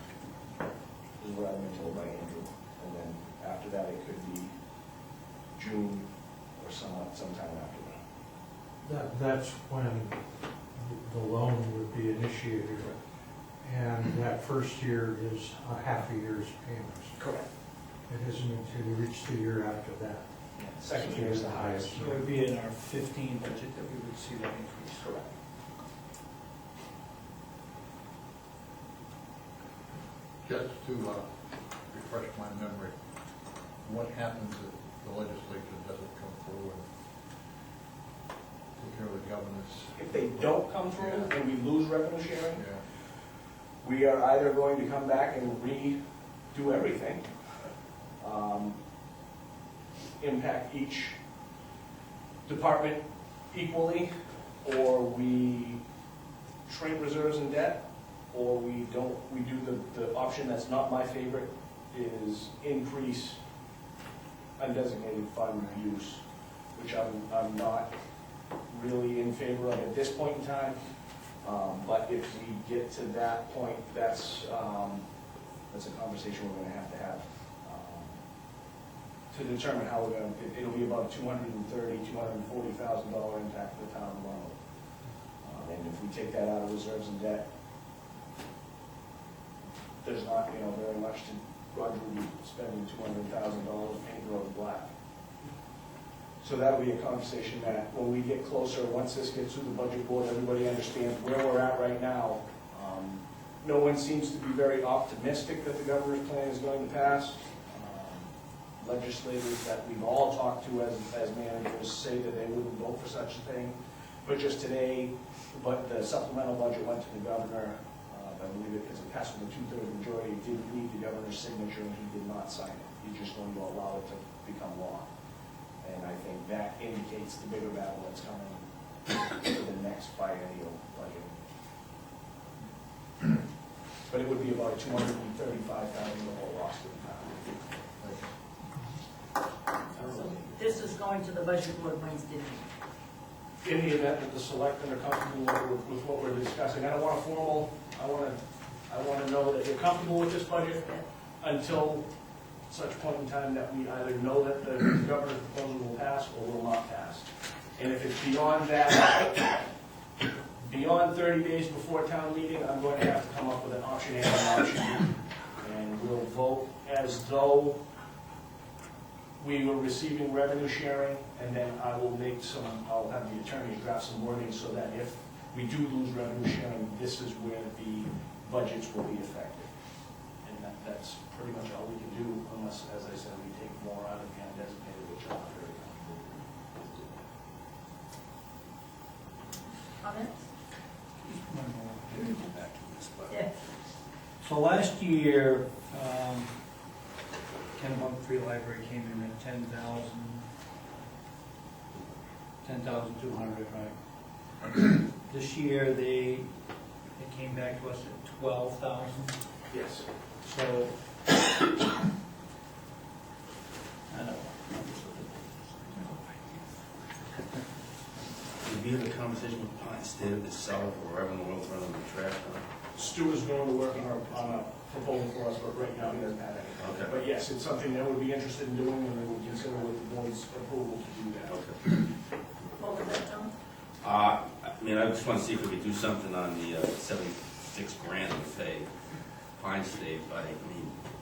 is what I've been told by Andrew. And then after that, it could be June or sometime after that. That's when the loan would be initiated. And that first year is a half a year's payments. Correct. It isn't until you reach the year after that. Second year is the highest. So it would be in our 15 budget that we would see that increase. Correct. Just to refresh my memory, what happens if the legislature doesn't come forward? Take care of the governance. If they don't come through and we lose revenue sharing, Yeah. we are either going to come back and redo everything, impact each department equally, or we shrink reserves and debt, or we do the option that's not my favorite, is increase undesignated fund use, which I'm not really in favor of at this point in time. But if we get to that point, that's a conversation we're going to have to determine how we're going to. It'll be about $240,000 impact to the town alone. And if we take that out of reserves and debt, there's not very much to. Roger will be spending $200,000 painting roads black. So that'll be a conversation that when we get closer, once this gets through the budget board, everybody understands where we're at right now. No one seems to be very optimistic that the governor's plan is going to pass. Legislators that we've all talked to as managers say that they wouldn't vote for such a thing. But just today, the supplemental budget went to the governor. I believe it because it passed with a 2/3 majority. It didn't need the governor's signature, and he did not sign it. He's just going to allow it to become law. And I think that indicates the bigger battle that's coming for the next biennial budget. But it would be about a $235,000 loss to the town. So this is going to the budget board Wednesday night. In the event that the selectmen are comfortable with what we're discussing, I don't want a formal, I want to know that you're comfortable with this budget until such point in time that we either know that the governor's proposal will pass or will not pass. And if it's beyond that, beyond 30 days before town meeting, I'm going to have to come up with an option A and an option B. And we'll vote as though we were receiving revenue sharing, and then I'll have the attorney draft some wording so that if we do lose revenue sharing, this is where the budgets will be affected. And that's pretty much all we can do, unless, as I said, we take more out of the undesignated, which I'm not very comfortable with. Comments? Yeah. So last year, Kennebunk Free Library came in at 10,200, right? This year, they came back to us at 12,000, Yes. so. I don't know. Did you have a conversation with Pine State itself, or wherever in the world, throwing them in the trash? Stu is going to work on a proposal for us, but right now he doesn't have anything. Okay. But yes, it's something that would be interested in doing, and they would consider with the board's approval to do that. What was that, Tom? I mean, I just want to see if we could do something on the 76 grand we pay Pine State by,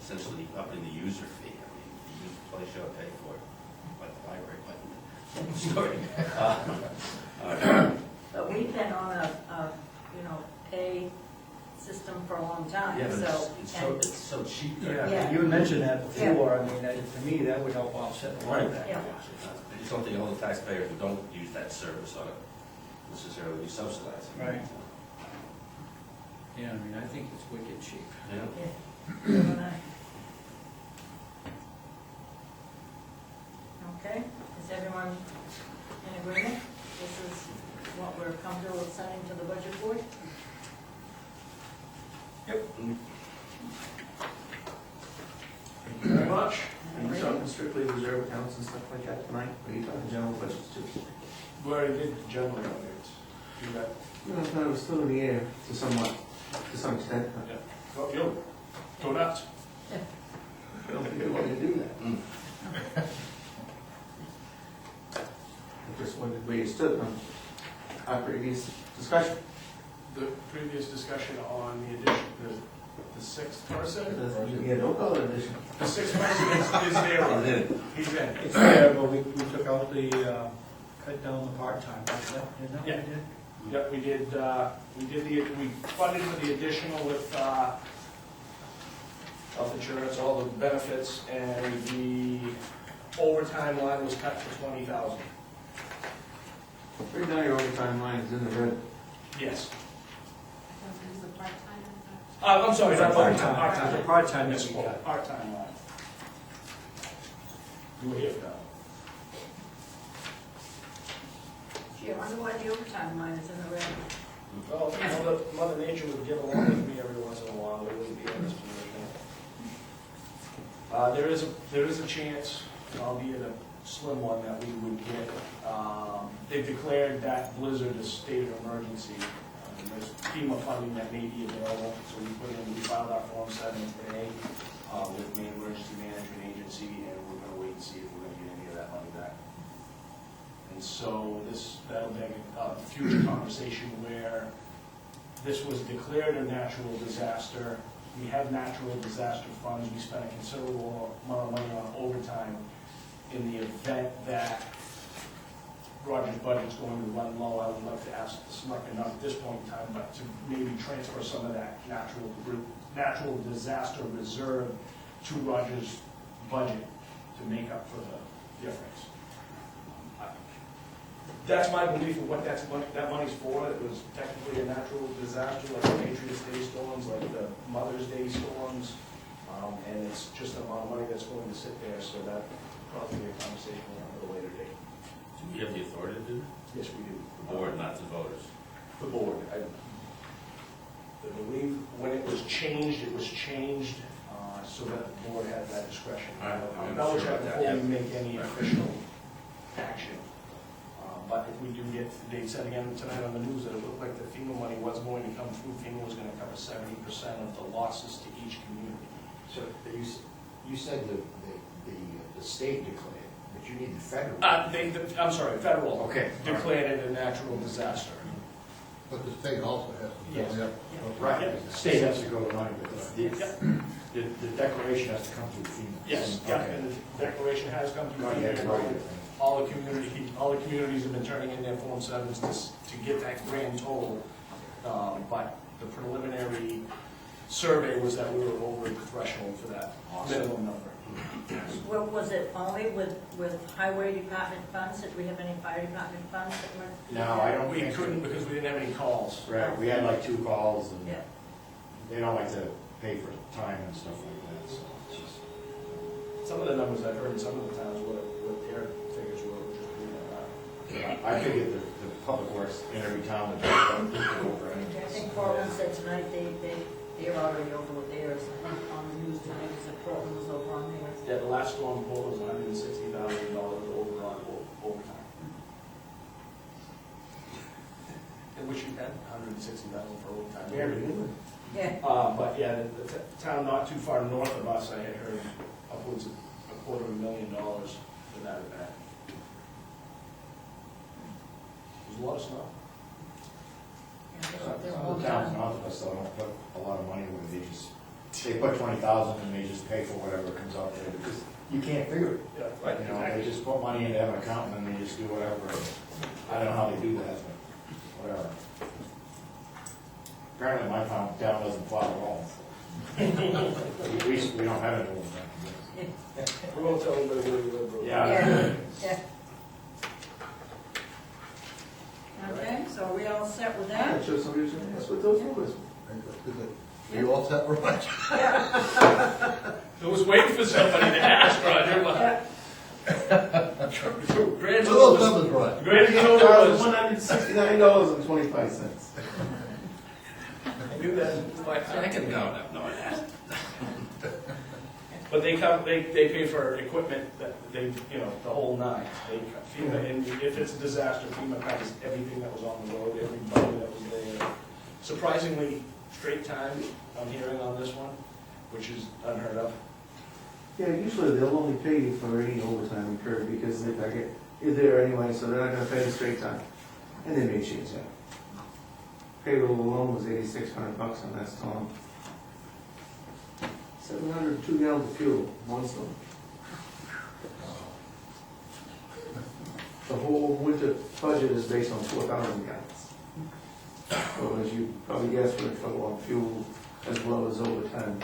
essentially upping the user fee. The user place shall pay for it, like the library, like story. But we've been on a pay system for a long time, Yeah, but so. it's so cheap there. Yeah. You had mentioned that before, I mean, to me, that would help offset a lot of that. Yeah. I just don't think all the taxpayers who don't use that service ought to necessarily be subsidized. Right. Yeah, I mean, I think it's wicked cheap. Yeah. Yeah. So would I. Okay, is everyone in agreement? This is what we're comfortable with sending to the budget board? Thank you very much. Are you talking strictly reserve accounts and stuff like that tonight, or are you talking general budgets too? We already did the general updates. Do that. No, I thought it was still in the air to some extent. Oh, you, go nuts. I don't think they want to do that. I just wondered where you stood on our previous discussion. The previous discussion on the addition, the sixth person? Yeah, don't call it addition. The sixth person is there. He's in. He's in. It's there, but we took out the, cut down the part-time, isn't that what we Yeah. did? Yep, we funded for the additional with, health insurance, all the benefits, and the overtime line was cut to 20,000. Right now, your overtime line is in the red. Yes. Is the part-time? I'm sorry, not Part-time. part-time. The part-time Yes, that we got. part-time line. You were here for that. Gee, I wonder why the overtime line is in the red. Well, Mother Nature would get along with me every once in a while, they wouldn't be in this position. There is a chance, albeit a slim one, that we would get, they've declared that blizzard a state of emergency. There's FEMA funding that may be available, so we filed our Form 7 today with Maine Emergency Management Agency, and we're gonna wait and see if we're gonna get any of that money back. And so that'll beg a future conversation where this was declared a natural disaster. We have natural disaster funds. We spent a considerable amount of money on overtime in the event that Roger's budget's going to run low. I would like to ask the selectmen, not at this point in time, but to maybe transfer some of that natural disaster reserve to Roger's budget to make up for the difference. That's my belief of what that money's for. It was technically a natural disaster, like the Patriots' Day storms, like the Mother's Day storms, and it's just the amount of money that's going to sit there, so that probably be a conversation at a later date. Do we have the authority to do that? Yes, we do. The board, not the voters. The board. I believe when it was changed so that the board had that discretion. All right, I'll I'm double sure check about that, before yeah. we make any official action. But if we do get, they said again tonight on the news that it looked like the FEMA money was going to come through. FEMA was going to cover 70% of the losses to each community. So you said the state declared, but you need the federal. I'm sorry, federal. Okay. Declared it a natural disaster. But the state also has to. Yes. Yeah. Right, the state has to go to money, but the declaration has to come through FEMA. Yes, yeah, Okay. and the declaration has come through. Not yet, FEMA. not yet. All the communities have been turning in their Form 7s to get that grand total. But the preliminary survey was that we were over the threshold for that minimum number. Well, was it only with highway department funds? Did we have any fire department funds that were? No, I don't We think. couldn't because we didn't have any calls. Right, we had like 2 calls, and Yeah. they don't like to pay for time and stuff like that, so it's just. Some of the numbers I've heard in some of the towns, what their figures were, just doing that. I figured the public works in every town would over I think Portland said tonight they're already over with theirs. I think on the news tonight, it said Portland was over on theirs. Yeah, the last storm poll was $160,000 over on overtime. And which you had $160,000 for overtime. Yeah. But yeah, the town not too far north of us, I had heard upwards of $250,000 for that event. There's a lot of snow. Yeah, they're Some all of the towns done. north of us, though, don't put a lot of money where they put 20,000 and they just pay for whatever comes out there, because you can't figure it. Yeah, You know, they just put money into an account and then they just do whatever. I don't know how they do that, but whatever. Apparently my town doesn't plow at all. We don't have any of that. We won't tell anybody where you live, bro. Yeah. Yeah. Okay, so are we all set with that? I'm sure somebody was gonna ask what those numbers were. Are you all set, Raj? I was waiting for somebody to ask, Roger. Grand What are those total numbers, Raj? was, grand total was, $169.25. I knew that. I can go, no, But they come, they pay for equipment that they, the whole nine. FEMA, and if it's a disaster, FEMA covers everything that was on the road, everybody that was there. Surprisingly, straight time, I'm hearing on this one, which is unheard of. Yeah, usually they'll only pay you for any overtime incurred because you're there anyway, so they're not gonna pay you straight time. And they may change that. Payroll alone was $8,600 on that storm. 702 gallons of fuel, one storm. The whole winter budget is based on 4,000 gallons. So as you probably guess, we're in trouble on fuel as well as overtime.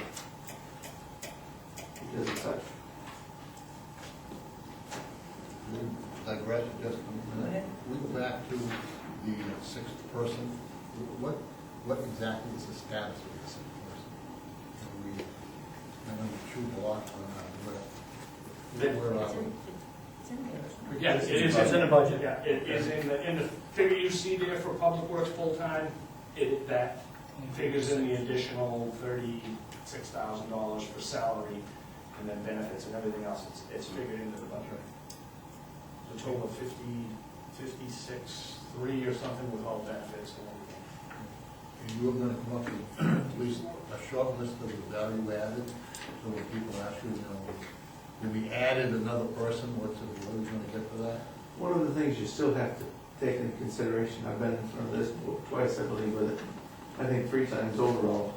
Because of such. We digress just a minute. We go back to the sixth person. What exactly is the status of the sixth person? I know we chewed a lot on where are we? It's in there, isn't it? Yeah, it is. It's in the budget. Yeah, it is in the figure you see there for Public Works full-time, that figures in the additional $36,000 for salary, and then benefits and everything else, it's figured into the budget. It's a total of 56.3 or something with all benefits and everything. And you were gonna come up with at least a short list of the value added, so when people ask you, when we added another person, what are we gonna get for that? One of the things you still have to take into consideration, I've been in front of this twice, I believe, with it, I think 3 times overall,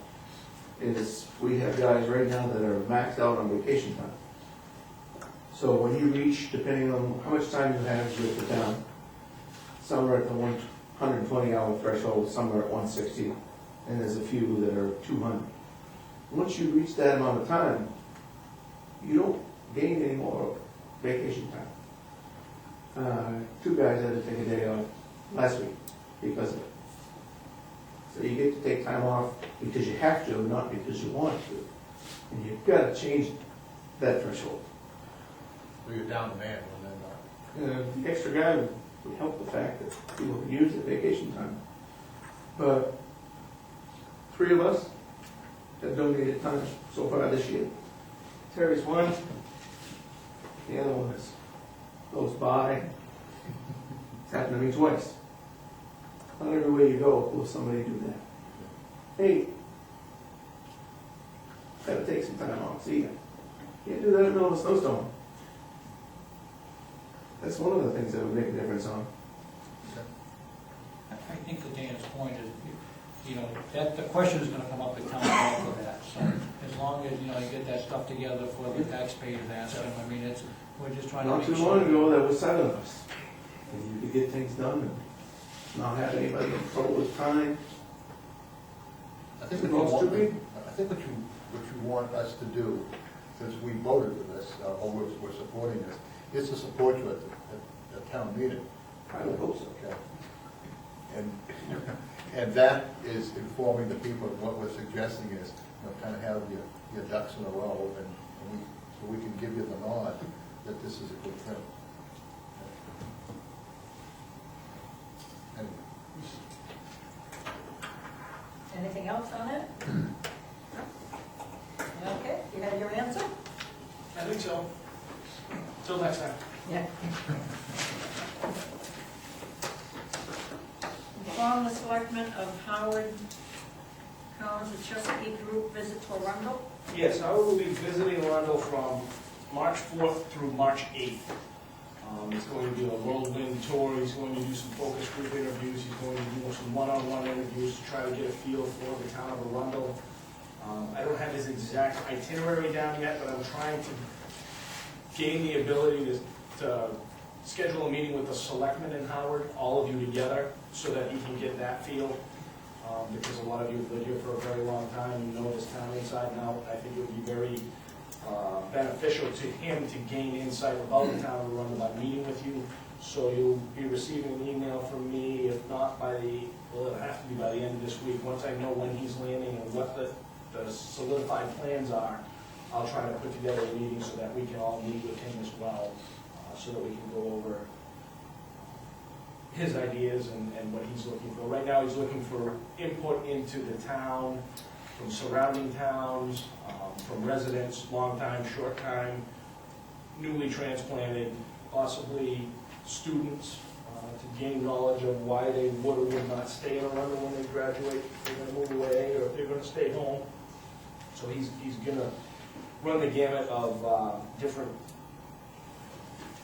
is we have guys right now that are maxed out on vacation time. So when you reach, depending on how much time you have with the town, some are at the 120-hour threshold, some are at 160, and there's a few that are 200. Once you reach that amount of time, you don't gain any more vacation time. 2 guys had to take a day off last week because of it. So you get to take time off because you have to, not because you want to. And you've got to change that threshold. So you're down a man when they're not. The extra guy would help the fact that people can use their vacation time. But 3 of us have donated time so far this year. Terry's one, the other one is goes by. It's happened to me twice. Not everywhere you go will somebody do that. Hey, gotta take some time off, see ya. Can't do that in the middle of a snowstorm. That's one of the things that would make a difference on. I think to Dan's point is, that the question is gonna come up at town hall for that. So as long as, you get that stuff together for the taxpayers asking, we're just trying to Not make too sure. long ago, there was 7 of us. And you could get things done and not have anybody in trouble with time. I think Well, what should we? what you want us to do, since we voted for this, or we're supporting this, is to support you at the town meeting. I would hope so. Okay. And that is informing the people, and what we're suggesting is, kind of have your ducks in a row, and we so we can give you the nod that this is a good thing. Anyway. Anything else on it? Okay, you had your answer? I think so. Till next time. Yeah. Inform the selectmen of Howard Collins of Chesapeake group visit to Arundel. Yes, Howard will be visiting Arundel from March 4th through March 8th. It's going to be a whirlwind tour. He's going to do some focus group interviews. He's going to do some one-on-one interviews to try to get a feel for the town of Arundel. I don't have his exact itinerary down yet, but I'm trying to gain the ability to schedule a meeting with the selectmen in Howard, all of you together, so that he can get that feel. Because a lot of you have lived here for a very long time, you know this town inside and out. I think it would be very beneficial to him to gain insight about the town of Arundel by meeting with you. So you'll be receiving an email from me, if not by it'll have to be by the end of this week. Once I know when he's landing and what the solidified plans are, I'll try to put together a meeting so that we can all meet with him as well, so that we can go over his ideas and what he's looking for. Right now, he's looking for input into the town, from surrounding towns, from residents, long time, short time, newly transplanted, possibly students, to gain knowledge of why they would or would not stay in Arundel when they graduate, if they're gonna move away, or if they're gonna stay home. So he's gonna run the gamut of different,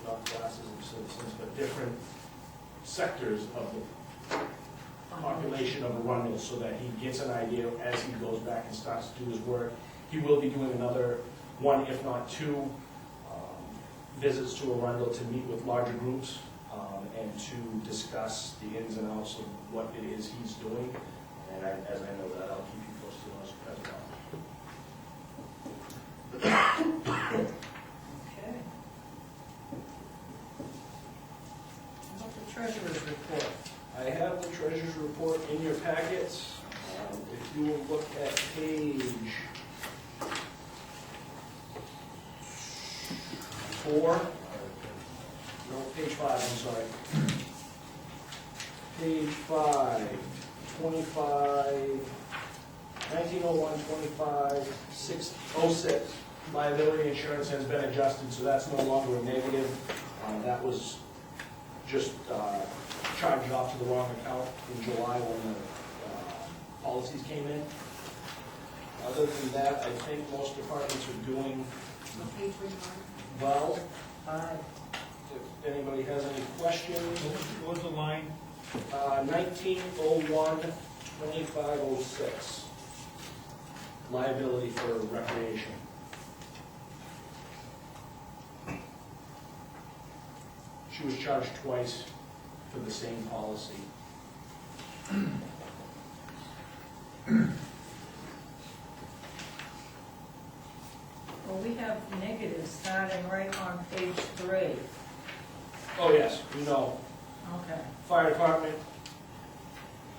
not classes of citizens, but different sectors of the population of Arundel, so that he gets an idea as he goes back and starts to do his work. He will be doing another one, if not two, visits to Arundel to meet with larger groups and to discuss the ins and outs of what it is he's doing. And as I know that, I'll keep you posted on as well. Okay. How about the treasurer's report? I have the treasurer's report in your packets. If you will look at page 4, no, page 5, I'm sorry. Page 5, 25, 1901, 25, 606. Liability insurance has been adjusted, so that's no longer a negative. That was just charged off to the wrong account in July when the policies came in. Other than that, I think most departments are doing What page were you on? well. If anybody has any questions, What was the line? 1901, 2506. Liability for recreation. She was charged twice for the same policy. Well, we have negatives starting right on page 3. Oh, yes, we know. Okay. Fire department.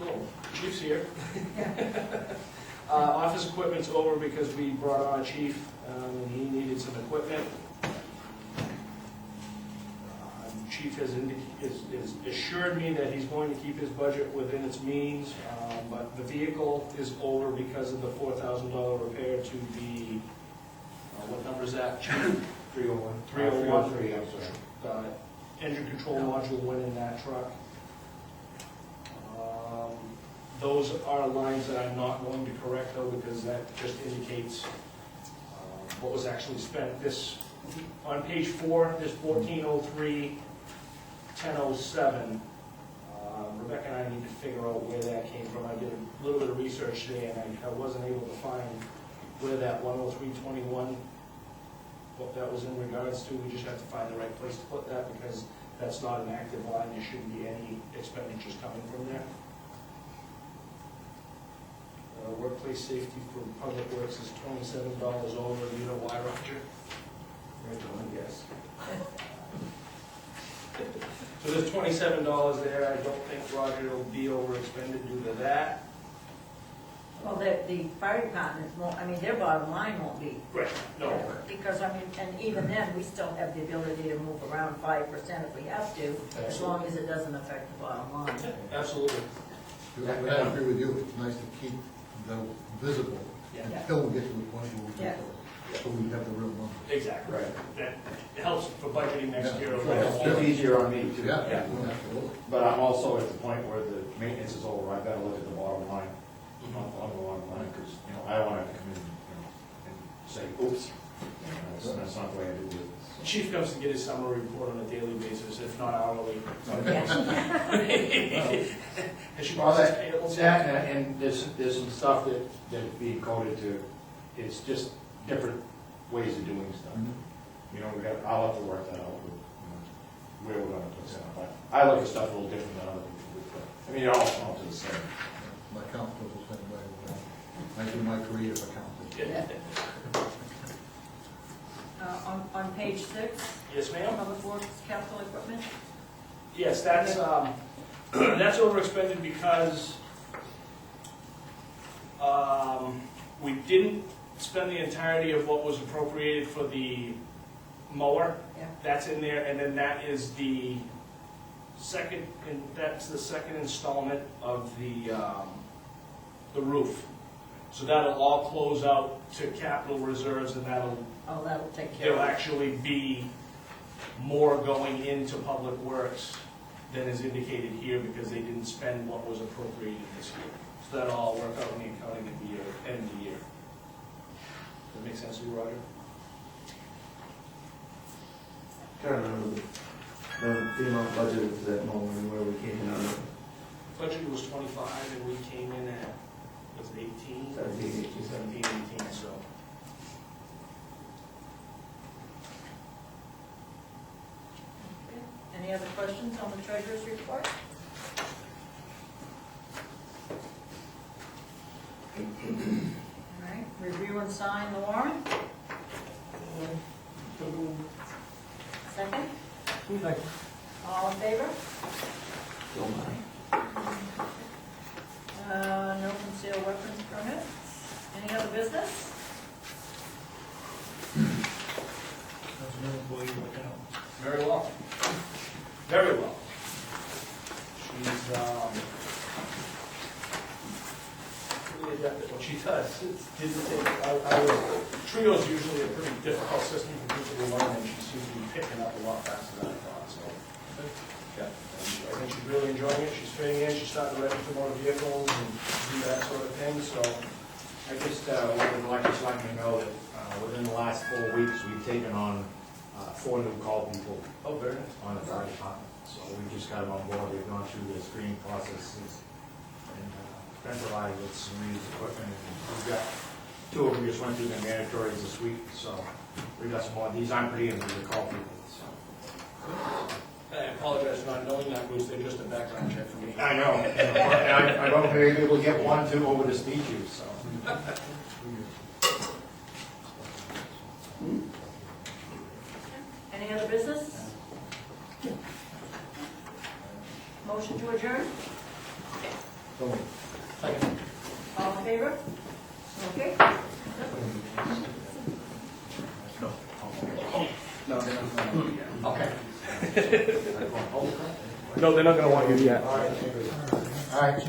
Oh, chief's here. Office equipment's over because we brought on a chief, and he needed some equipment. Chief has assured me that he's going to keep his budget within its means, but the vehicle is over because of the $4,000 repair to the, what number is that? 301. 301. 303, I'm sorry. Engine control module went in that truck. Those are lines that I'm not going to correct though, because that just indicates what was actually spent. This, on page 4, there's 1403, 1007. Rebecca and I need to figure out where that came from. I did a little bit of research today, and I wasn't able to find where that 10321, what that was in regards to. We just have to find the right place to put that, because that's not an active line. There shouldn't be any expenditures coming from there. Workplace safety for public works is $27 over. You know why, Roger? Yes. So there's $27 there. I don't think Roger will be over expended due to that. Well, the fire department won't, I mean, their bottom line won't be. Right, no, Because, I mean, and even then, we still have the ability to move around 5% if we have to, as long as it doesn't affect the bottom line. absolutely. I agree with you, it's nice to keep them visible Yeah. until we get to the point where we Yeah. can, so we have the real numbers. Exactly. Right. That helps for budgeting next Yeah. year. It's just easier on me too. Yeah, Yeah. absolutely. But I'm also at the point where the maintenance is over, I better look at the bottom line, on the bottom line, because, you know, I don't want to come in, you know, and say, oops. You know, that's not the way I do it. Chief comes to get his summary report on a daily basis, if not hourly. Has she Well, processed payables that, yet? and there's some stuff that's being coded to, it's just different ways of doing stuff. You know, I'll have to work that out with, you know, where we're gonna put stuff. I look at stuff a little different than other people do, but, I mean, it all comes to the same. My accountant was the same way. I do my career as accountant. Yeah. On page 6, Yes, ma'am? public works capital equipment, Yes, that's, that's over expended because, we didn't spend the entirety of what was appropriated for the mower. yeah. That's in there, and then that is the second, that's the second installment of the roof. So that'll all close out to capital reserves, and Oh, that'll take care there'll of it. actually be more going into public works than is indicated here, because they didn't spend what was appropriated this year. So that'll all work out in the accounting at the end of the year. Does that make sense to you, Roger? Trying to remember the amount budgeted for that moment and where we came in on it. Budget was 25, and we came in at, was it 18? 17, 18. 17, 18, so. Okay. Any other questions on the treasurer's report? All right, review and sign the warrant. Second, all in favor? Don't mind. No concealed weapons permits. Any other business? That's an employee looking out. Very well. Very well. She's, really adept at what she does. It didn't take, Trio's usually a pretty difficult system for people to learn, and she seems to be picking up a lot faster than I thought, so. Yeah, and I think she's really enjoying it. She's fitting in, she's starting to register motor vehicles and do that sort of thing, so. I just would like to let you know that within the last 4 weeks, we've taken on 4 new call people Oh, very nice. on the fire department. So we just got them on board, we've gone through the screening processes and been provided with some used equipment. And we've got 2 of them just went through their mandatories this week, so we've got some more. These aren't pretty easy to call people, so. I apologize for not knowing that, Bruce, they're just a background check for me. I know, and I don't think we'll get 1, 2 over the speed use, so. Any other business? Motion to adjourn? All in favor? Okay. No, they're not gonna want you yet. Okay. No, they're not gonna want you yet. All right.